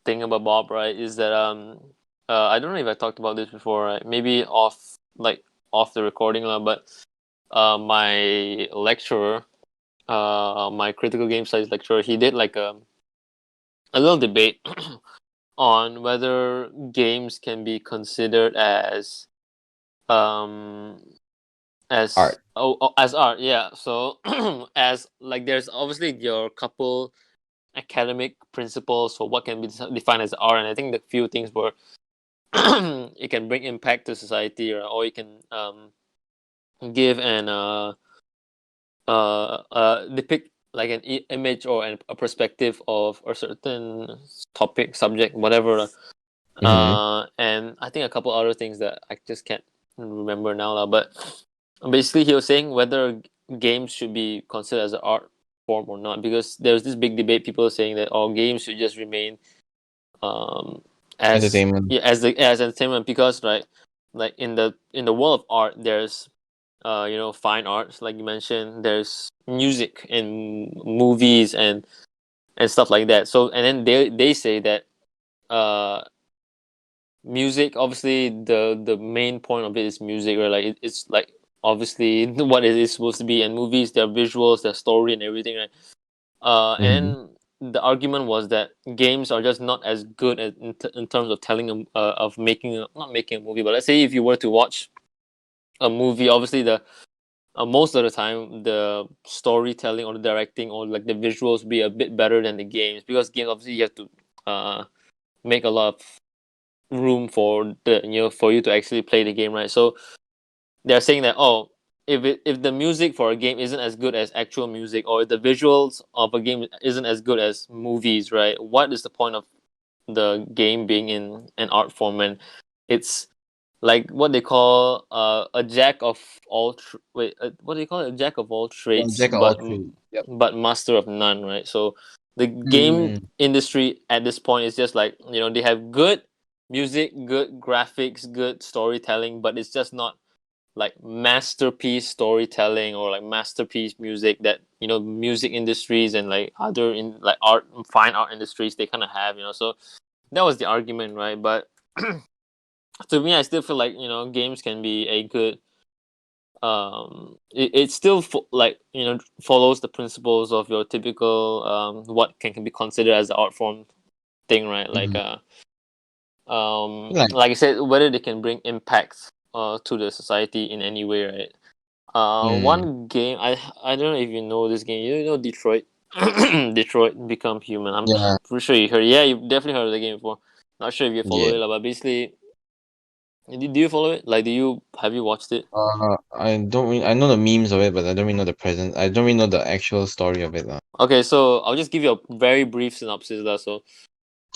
thing about Bob, right, is that I don't know if I talked about this before, right? Maybe off the recording lah, but my lecturer, my critical game studies lecturer, he did like a little debate on whether games can be considered um Art. as art. Yeah. So as like there's obviously your couple academic principles for what can be defined as art, and I think the few things were it can bring impact to society, or it can give an depict like an image or a perspective of a certain topic, subject, whatever. Mm-hmm. And I think a couple other things that I just can't remember now lah. But basically, he was saying whether games should be considered as an art form or not, because there's this big debate. People saying that all games should just remain um as Entertainment. yeah, as entertainment, because right, like in the world of art, there's fine arts, like you mentioned, there's music and movies and stuff like that. So and then they say that uh music, obviously the main point of it is music, right? Like it's like obviously what it is supposed to be, and movies, their visuals, their story and everything, right? Mm-hmm. And the argument was that games are just not as good in terms of telling of making not making a movie. But let's say if you were to watch a movie, obviously the most of the time the storytelling or the directing or like the visuals be a bit better than the games, because games obviously you have to make a lot of room for for you to actually play the game, right? So they're saying that, oh, if the music for a game isn't as good as actual music, or if the visuals of a game isn't as good as movies, right? What is the point of the game being in an art form? And it's like what they call a jack of what do you call it? A jack of all trades, Jack of all trades. Yep. but master of none, right? So the game Mm. industry at this point is just like, they have good music, good graphics, good storytelling, but it's just not like masterpiece storytelling or like masterpiece music that music industries and like other in like art fine art industries they kind of have. So that was the argument, right? But to me, I still feel like games can be a good it still like follows the principles of your typical what can be considered as the art form thing, right? Like Mhm. Like like I said, whether they can bring impact to the society in any way, right? mm, One game, I don't know if you know this game. You know Detroit, Detroit Become Human. I'm yeah, pretty sure you heard. Yeah, you've definitely heard of the game before. Not sure if you follow yeah. it, but basically, do you follow it? Like, have you watched it? I don't really, I know the memes of it, but I don't really know the present. I don't really know the actual story of it. Okay, so I'll just give you a very brief synopsis. So,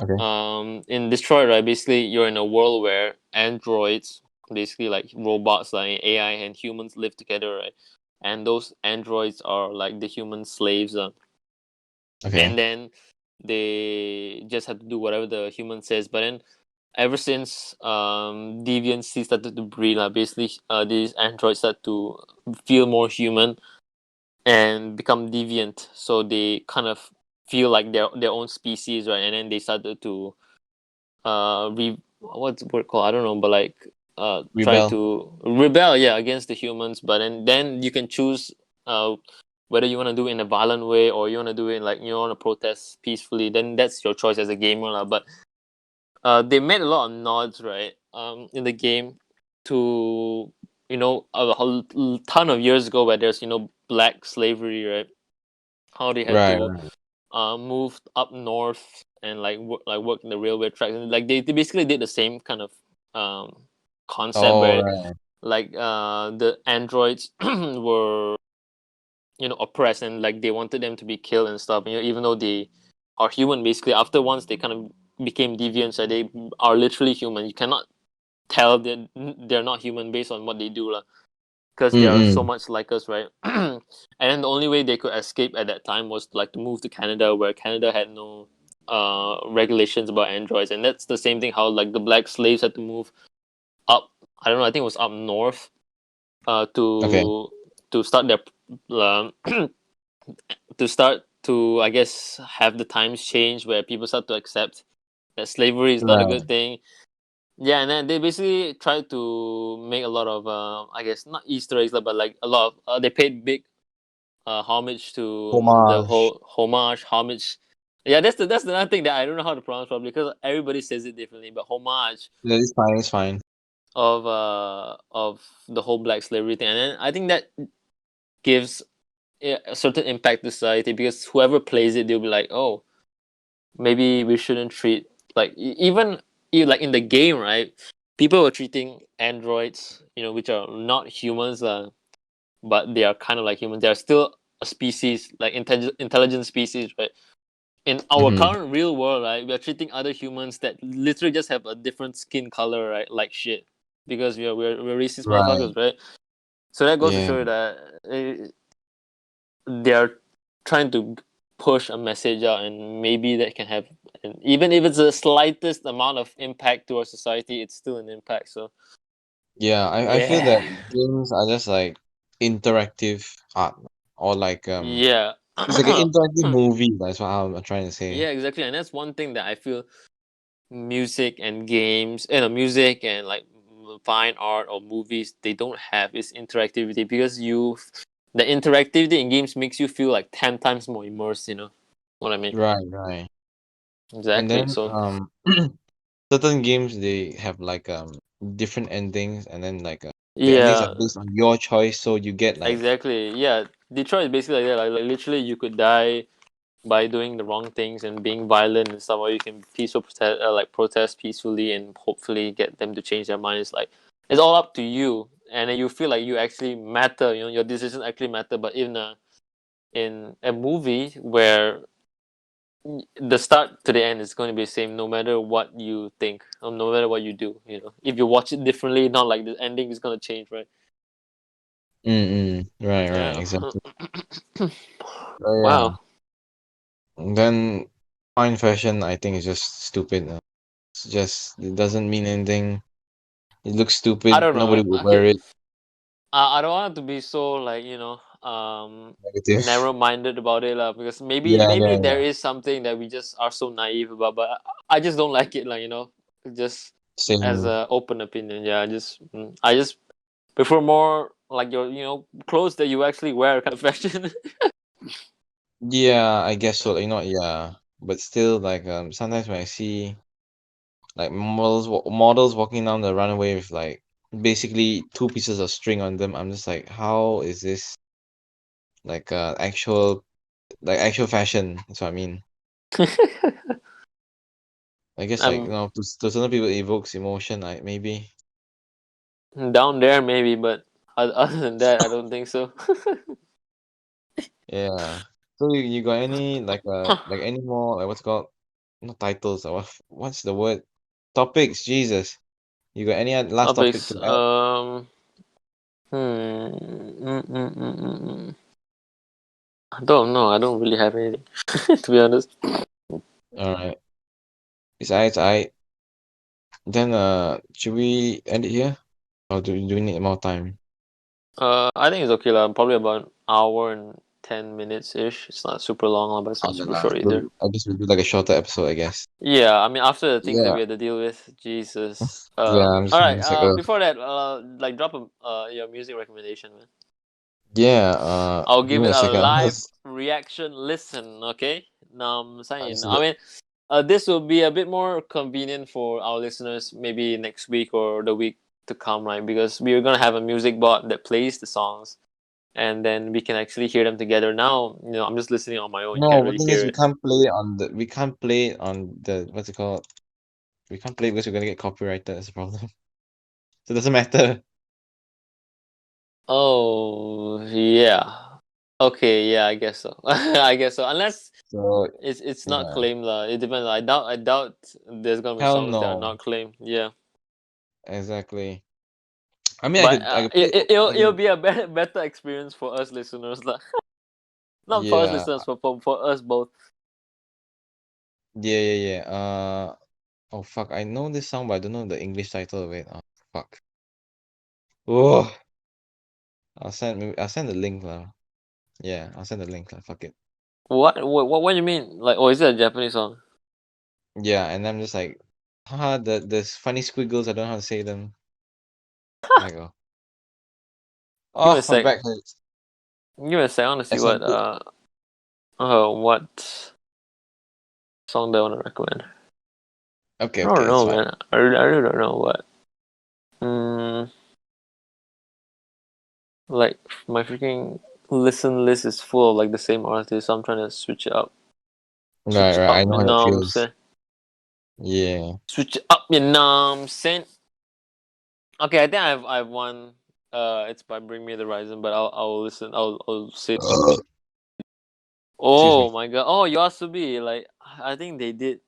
Okay. in Detroit, right, basically you're in a world where androids, basically like robots, like AI and humans live together, right? And those androids are like the human slaves. Okay. And then they just have to do whatever the human says. But then, ever since deviancy started to breed, basically these androids start to feel more human and become deviant. So they kind of feel like their own species, right? And then they started to what's the word called? I don't know, but like try Rebel. to rebel, yeah, against the humans. But then you can choose uh whether you want to do it in a violent way or you want to do it like you want to protest peacefully. Then that's your choice as a gamer, lah. But they made a lot of nods, right? In the game to a whole ton of years ago where there's black slavery, right? How they had Right, to right. move up north and work in the railway tracks, and like they basically did the same kind of concept Oh, where right. like the androids were oppressed, and like they wanted them to be killed and stuff, even though they are human. Basically, after once they kind of became deviant, so they are literally human. You cannot tell that they're not human based on what they do, lah, because they are so Mm-mm. much like us, right? And then the only way they could escape at that time was like to move to Canada, where Canada had no regulations about androids. And that's the same thing how like the black slaves had to move up, I don't know, I think it was up north Okay. to start their um, to start to, I guess, have the times change where people start to accept that slavery is not a Right. good thing. Yeah, and then they basically tried to make a lot of I guess not Easter eggs, but like a lot of they paid big homage to the Homage. whole homage. Yeah, that's another thing that I don't know how to pronounce probably because everybody says it differently. But homage Yeah, it's fine. It's fine. of the whole black slavery thing, and then I think that gives a certain impact to society because whoever plays it, they'll be like, oh, maybe we shouldn't treat like even like in the game, right? People were treating androids, which are not humans, but they are kind of like humans. They are still a species, like intelligent species, right? In our Mm-hmm. current real world, right, we are treating other humans that literally just have a different skin color, right, like shit, because we're racist Right. motherfuckers, right? So that goes to Yeah. show you that they are trying to push a message out, and maybe that can have, and even if it's the slightest amount of impact to our society, it's still an impact. So Yeah, I feel that yeah, games are just like interactive art or like yeah. it's like an interactive movie. That's what I'm trying to say. Yeah, exactly, and that's one thing that I feel music and games, music and like fine art or movies, they don't have is interactivity, because the interactivity in games makes you feel like 10 times more immersed. You know what I mean? Right, right. And Exactly. then So certain games they have like different endings, and then like the endings are yeah, based on your choice, so you get like exactly. Yeah, Detroit is basically like that. Like literally, you could die by doing the wrong things and being violent and stuff, or you can protest peacefully and hopefully get them to change their minds. Like it's all up to you, and then you feel like you actually matter. You know, your decisions actually matter. But in a movie where the start to the end is going to be the same, no matter what you think or no matter what you do. You know, if you watch it differently, not like the ending is going to change, right? Right, Yeah. exactly. Oh, yeah. Wow. And then fine fashion, I think is just stupid. It doesn't mean anything. It looks I stupid. don't know, Nobody man. would Okay, wear it. I don't want it to be so like Negative. narrow-minded about it lah, because Yeah, maybe yeah, there yeah. is something that we just are so naive about, but I just don't like it, like just as Same. a open opinion. Yeah, I just prefer more like your clothes that you actually wear kind of fashion. Yeah, I guess so. Yeah. But still, like, sometimes when I see like models walking down the runway with like basically two pieces of string on them, I'm just like, how is this like actual fashion? That's what I mean. I guess like I'm to certain people it evokes emotion, like maybe. down there maybe, but other than that, I don't think so. Yeah. So you got any like any more like what's it called, not titles or what's the word, topics? Jesus, you got any last topic Topics. to add? I don't know. I don't really have anything to be honest. All right. Besides, then should we end it here or do we need more time? I think it's okay lah. Probably about an hour and 10 minutes ish. It's not super long lah, but it's not super short either. I guess we'll do like a shorter episode, I guess. Yeah, I mean after the things that Yeah. we had to deal with, Jesus. Yeah, I'm All just right. gonna say, Before that, like drop your music recommendation, man. yeah. I'll Give give me it a a second. live reaction listen. Okay. I'm saying. I Understood. mean, this will be a bit more convenient for our listeners, maybe next week or the week to come, right? Because we're gonna have a music bot that plays the songs, and then we can actually hear them together. Now, I'm just listening on my own. You can't No, the really thing is, hear it. we can't play it on the what's it called? We can't play it because we're gonna get copyrighted. That's the problem. So it doesn't matter. Oh yeah. Okay, yeah, I guess so. I guess so. Unless So it's not yeah, claimed lah. It depends. I doubt there's gonna be hell songs that are no. not claimed. Yeah. Exactly. I mean, But I could play. it'll be a better experience for us listeners lah. Not for us Yeah, listeners, but for us both. yeah. Oh fuck! I know this song, but I don't know the English title of it. Oh fuck. Oh, I'll send the link lah. Yeah, I'll send the link lah. Fuck it. What do you mean? Like, oh, is it a Japanese song? Yeah, and I'm just like, haha, there's funny squiggles. I don't know how to say them. There you go. Give me Oh, a my sec. back hurts. Give me a sec. I want to see That's not good. what song they want to recommend. Okay, I don't it's know, fine. man. I really don't know what. Like my freaking listen list is full of like the same artist, so I'm trying to switch it up. Right, Switch right. I up, know you how it know what I'm feels. saying? Yeah. Switch it up, you know what I'm saying? Okay, I think I've one. It's by Bring Me the Horizon, but I'll listen. I'll say. Excuse me. Oh my god! Oh, Yoasobi. Like I think they did.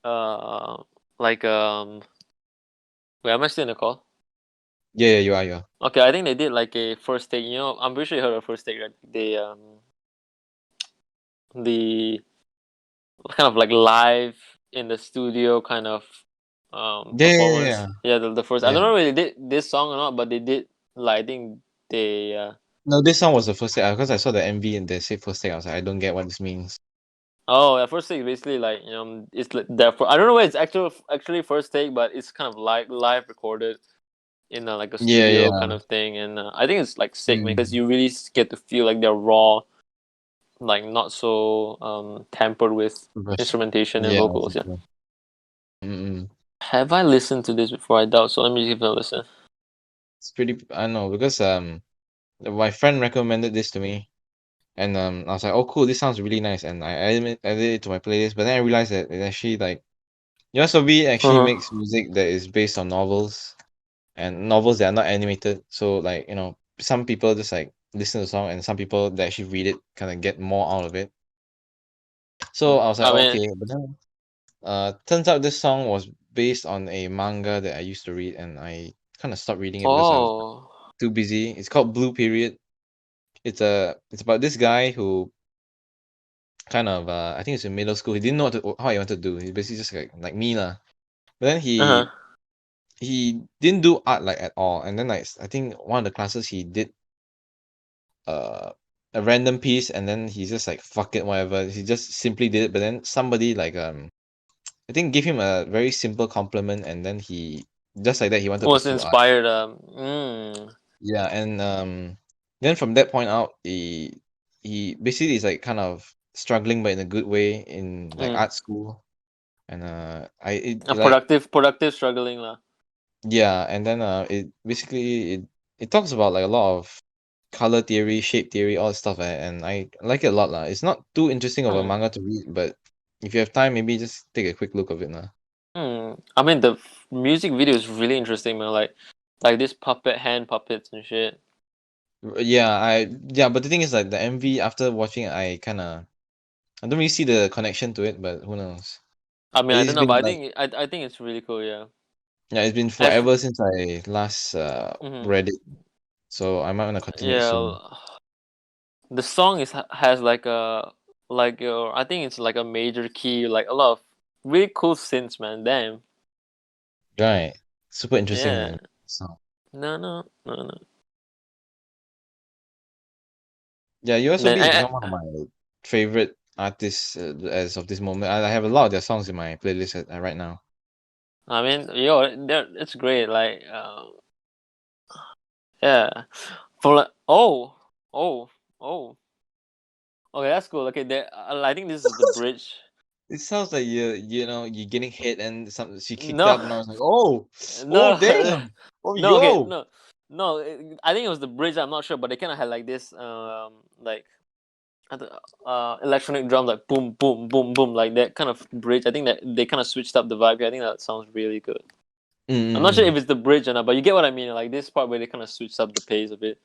Like Wait, am I still in the call? Yeah, you are. Okay, I think they did like a first take. I'm pretty sure you heard of first take, right? They the kind of like live in the studio kind of performance. Yeah. Yeah, the first. I Yeah. don't know if they did this song or not, but they did. Like I think they. No, this song was the first take because I saw the MV and they said first take. I was like, I don't get what this means. Oh, yeah, first take is basically like it's like therefore I don't know where it's actually first take, but it's kind of like live recorded in like a Yeah, studio yeah. kind of thing, and I think it's like sick man, because Mm. you really get to feel like they're raw, like not so tampered with instrumentation and Yeah, vocals. for Yeah. sure. Mm-mm. Have I listened to this before? I doubt so. Let me give it a listen. It's pretty. I know because my friend recommended this to me, And I was like, oh cool, this sounds really nice, and I added it to my playlist. But then I realized that it actually like YOASOBI actually Uh-huh. makes music that is based on novels and novels that are not animated. So like some people just like listen to the song, and some people that actually read it kind of get more out of it. So I was like, I mean, okay, but then turns out this song was based on a manga that I used to read, and I kind of stopped reading it because I was oh, too busy. It's called Blue Period. It's about this guy who kind of I think it's in middle school. He didn't know how he wanted to do. He's basically just like me lah. But then uh-huh. he didn't do art like at all. And then like I think one of the classes he did uh a random piece, and then he just like fuck it whatever. He just simply did it. But then somebody like I think give him a very simple compliment, and then he just like that he wanted to Was pursue art. inspired. Yeah, and then from that point out, he basically is like kind of struggling, but in a good way in like Mm. art school, and A like productive struggling lah. yeah, and then it basically it talks about like a lot of color theory, shape theory, all that stuff, and I like it a lot lah. It's not too interesting of a Hmm. manga to read, but if you have time, maybe just take a quick look of it lah. I mean, the music video is really interesting, man. Like this puppet hand puppets and shit. Yeah, but the thing is like the MV after watching it, I don't really see the connection to it, but who knows? I mean, I It's don't know, been but like I think it's really cool. Yeah. yeah, it's been And forever since I last mhm. read it, so I might want to continue it soon. Yeah, the song has like your I think it's like a major key, like a lot of really cool synths, man. Damn. Right, super interesting. Yeah. So No. yeah, Then USOB has become one of my favorite artists as of this moment. I have a lot of their songs in my playlist right now. I mean, yo, it's great. Like, yeah, for like, oh, oh. Okay, that's cool. Okay, I think this is the bridge. It sounds like you're getting hit and she kicked No, up, and I was like, oh, oh no, damn, oh no. Okay, yo. no. I think it was the bridge. I'm not sure, but they kind of had like this, like electronic drums, like boom, boom, boom, boom, like that kind of bridge. I think that they kind of switched up the vibe. I think that sounds really good. I'm not sure Mm-hmm. if it's the bridge or not, but you get what I mean. Like this part where they kind of switched up the pace a bit.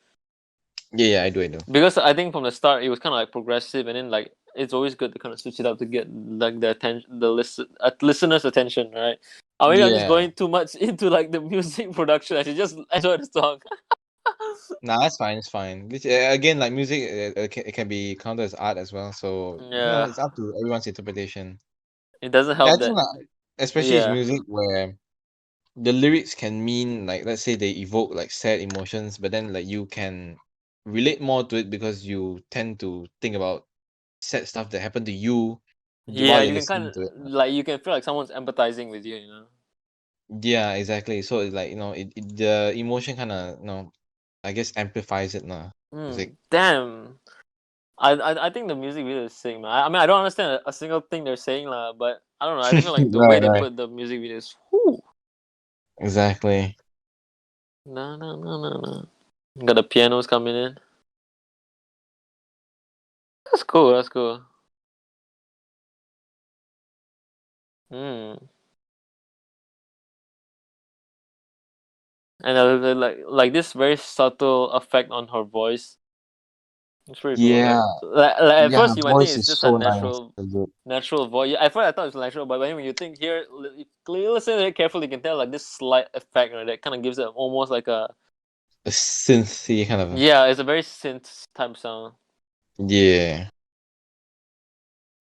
Yeah, I do. Because I think from the start it was kind of like progressive, and then like it's always good to kind of switch it up to get like the attention, listener's attention, right? Or maybe I'm just Yeah. going too much into like the music production. I should just enjoy the song. Nah, that's fine. It's fine. Again, like music, it can be counted as art as well. So Yeah, it's up to everyone's interpretation. it doesn't Yeah, I help think that. like, especially it's Yeah, music where the lyrics can mean like, let's say they evoke like sad emotions, but then like you can relate more to it because you tend to think about sad stuff that happened to you yeah. while you're You can kind listening of to it. like you can feel like someone's empathizing with you. You know. Yeah, exactly. So it's like the emotion kind of I guess amplifies it now. Music. Damn. I think the music video is sick, man. I mean, I don't understand a single thing they're saying, lah. But I don't know. I feel like the way Right, they right. put the music video is, whoo. Exactly. No. Got the pianos coming in. That's cool. That's cool. Hmm. And like this very subtle effect on her voice. It's pretty cool. Yeah. Like at Yeah, first her you might think voice it's is just a so nice. natural voice. At first I thought it was natural, but when you think here, you listen to it carefully, you can tell like this slight effect, right, that kind of gives it almost like a A synthy kind of. yeah, it's a very synth type sound. Yeah.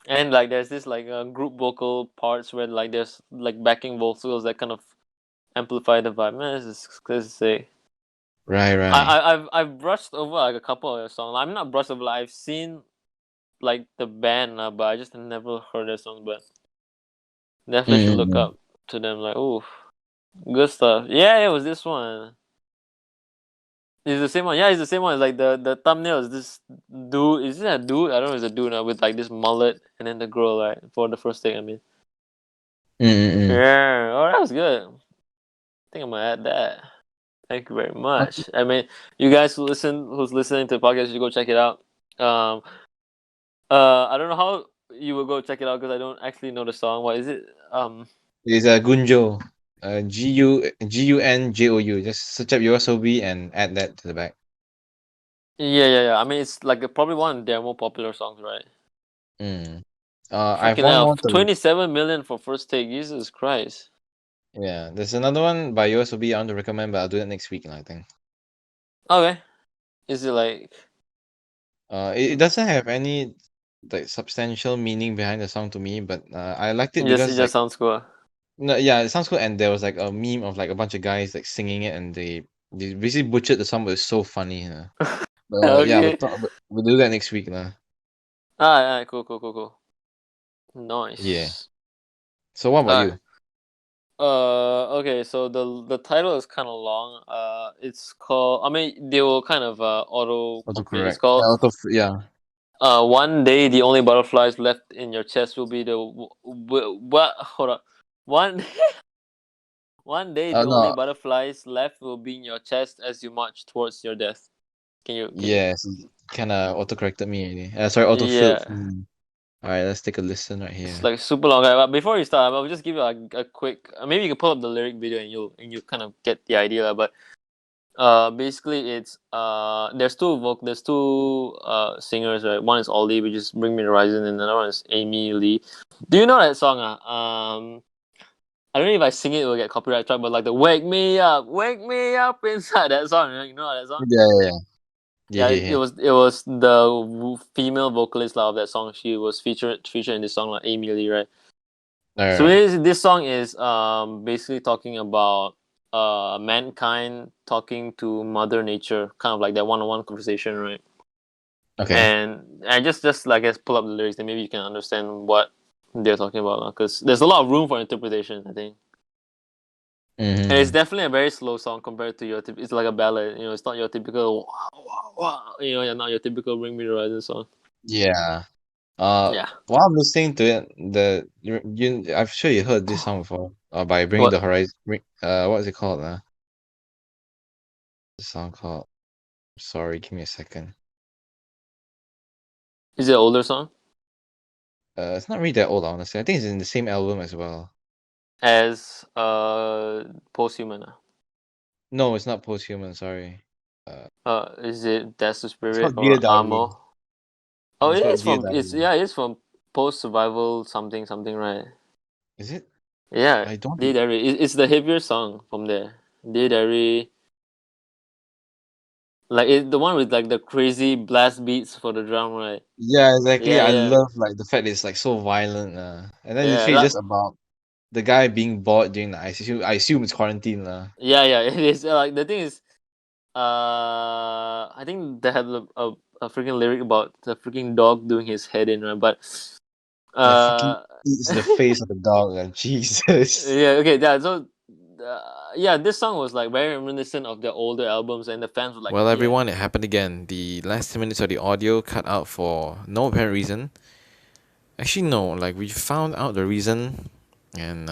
And like there's this like group vocal parts where like there's like backing vocals that kind of amplify the vibe. Man, this is sick. Right. I've brushed over like a couple of their songs. I'm not brushed over. Like, I've seen like the band, but I just never heard their songs. But definitely should look Mm-hmm. up to them. Like, ooh, good stuff. Yeah, it was this one. It's the same one. Yeah, it's the same one. It's like the thumbnail is this dude. Is it a dude? I don't know. If it's a dude now with like this mullet, and then the girl, right, for the first thing. I mean, Mm-hmm. yeah. Oh, that was good. I think I'm gonna add that. Thank you very much. I mean, you guys who's listening to the podcast, you should go check it out. Um, I don't know how you will go check it out because I don't actually know the song. What is it? It's a Gunjo. Gunjou. Just search up YOASOBI and add that to the back. Yeah. I mean, it's like probably one of their more popular songs, right? Mm. I've Freaking one hell, more to 27 million for first take. Jesus Christ. yeah. There's another one by YOASOBI I want to recommend, but I'll do that next week, I think. Okay. Is it like? It doesn't have any like substantial meaning behind the song to me, but I liked it It because like just sounds cool. no, yeah, it sounds cool, and there was like a meme of like a bunch of guys like singing it, and they basically butchered the song, but it's so funny. Yeah, Okay. we'll do that next week, lah. Alright, cool. Yeah. Nice. So what about Alright. you? Okay, so the title is kind of long. It's called. I mean, they will kind of auto complete. It's Autocorrect. called. Yeah. One day the only butterflies left in your chest will be the what? Hold on. One one day the only No. butterflies left will be in your chest as you march towards your death. Can you? Yes, kind of autocorrected me already. Sorry, autofilled. Yeah. All right, let's take a listen right It's here. like super long. But before you start, I'll just give you a quick. Maybe you can pull up the lyric video and you kind of get the idea. But basically it's there's two singers, right? One is Ollie, which is Bring Me the Horizon, and another one is Amy Lee. Do you know that song? I don't know if I sing it, it will get copyright strike, but like the wake me up inside that song. You know that song? Yeah. It was the female vocalist of that song. She was featured in this song, like Amy Lee, right? All So right. this song is basically talking about mankind talking to Mother Nature, kind of like that one-on-one conversation, right? Okay. And I just like, I guess, pull up the lyrics, then maybe you can understand what they're talking about, because there's a lot of room for interpretation, I think. And it's Mm-hmm. definitely a very slow song compared to your it's like a ballad, you know. It's not your typical you know, you're not your typical Bring Me the Horizon song. Yeah. Yeah. While I'm listening to it, I'm sure you heard this song before. By Bring the What Horizon. What is it called? The song called. Sorry, give me a second. is it an older song? It's not really that old, honestly. I think it's in the same album as well. As Posthuman. No, it's not Posthuman. Sorry. Is it That's the It's Spirit called Dear or Diary. Amo? Oh, It's it called is Dear from Diary. it's from post survival something, right? Is it? Yeah, I don't. Dear Diary. It's the heavier song from there. Dear Diary, like the one with like the crazy blast beats for the drum, right? Yeah, exactly. I Yeah. love like the fact it's like so violent. And then Yeah, literally just about the guy being bored during the I assume it's quarantine. yeah. It is like the thing is, I think they had a freaking lyric about the freaking dog doing his head in, right? But Yeah, freaking uh, eats the face of the dog. Jesus. yeah, okay, yeah. So, yeah, this song was like very reminiscent of the older albums, and the fans were like, Well, yeah. everyone, it happened again. The last 10 minutes of the audio cut out for no apparent reason. Actually, no. Like, we found out the reason, and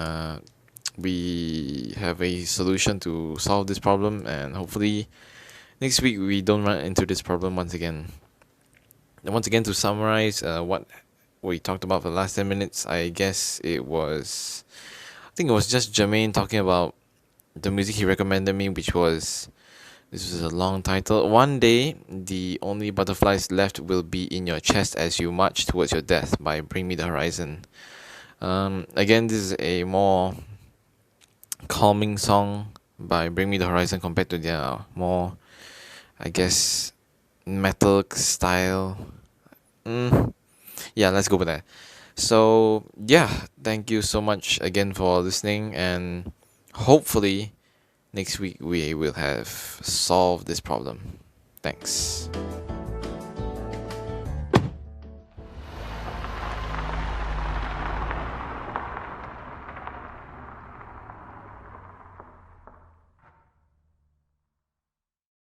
we have a solution to solve this problem. And hopefully, next week we don't run into this problem once again. And once again, to summarize what we talked about for the last 10 minutes, I guess I think it was just Jermaine talking about the music he recommended me, which was. This is a long title. One day, the only butterflies left will be in your chest as you march towards your death by Bring Me the Horizon. Again, this is a more calming song by Bring Me the Horizon compared to their more, I guess, metal style. Yeah, let's go with that. So, yeah, thank you so much again for listening, and hopefully next week we will have solved this problem. Thanks.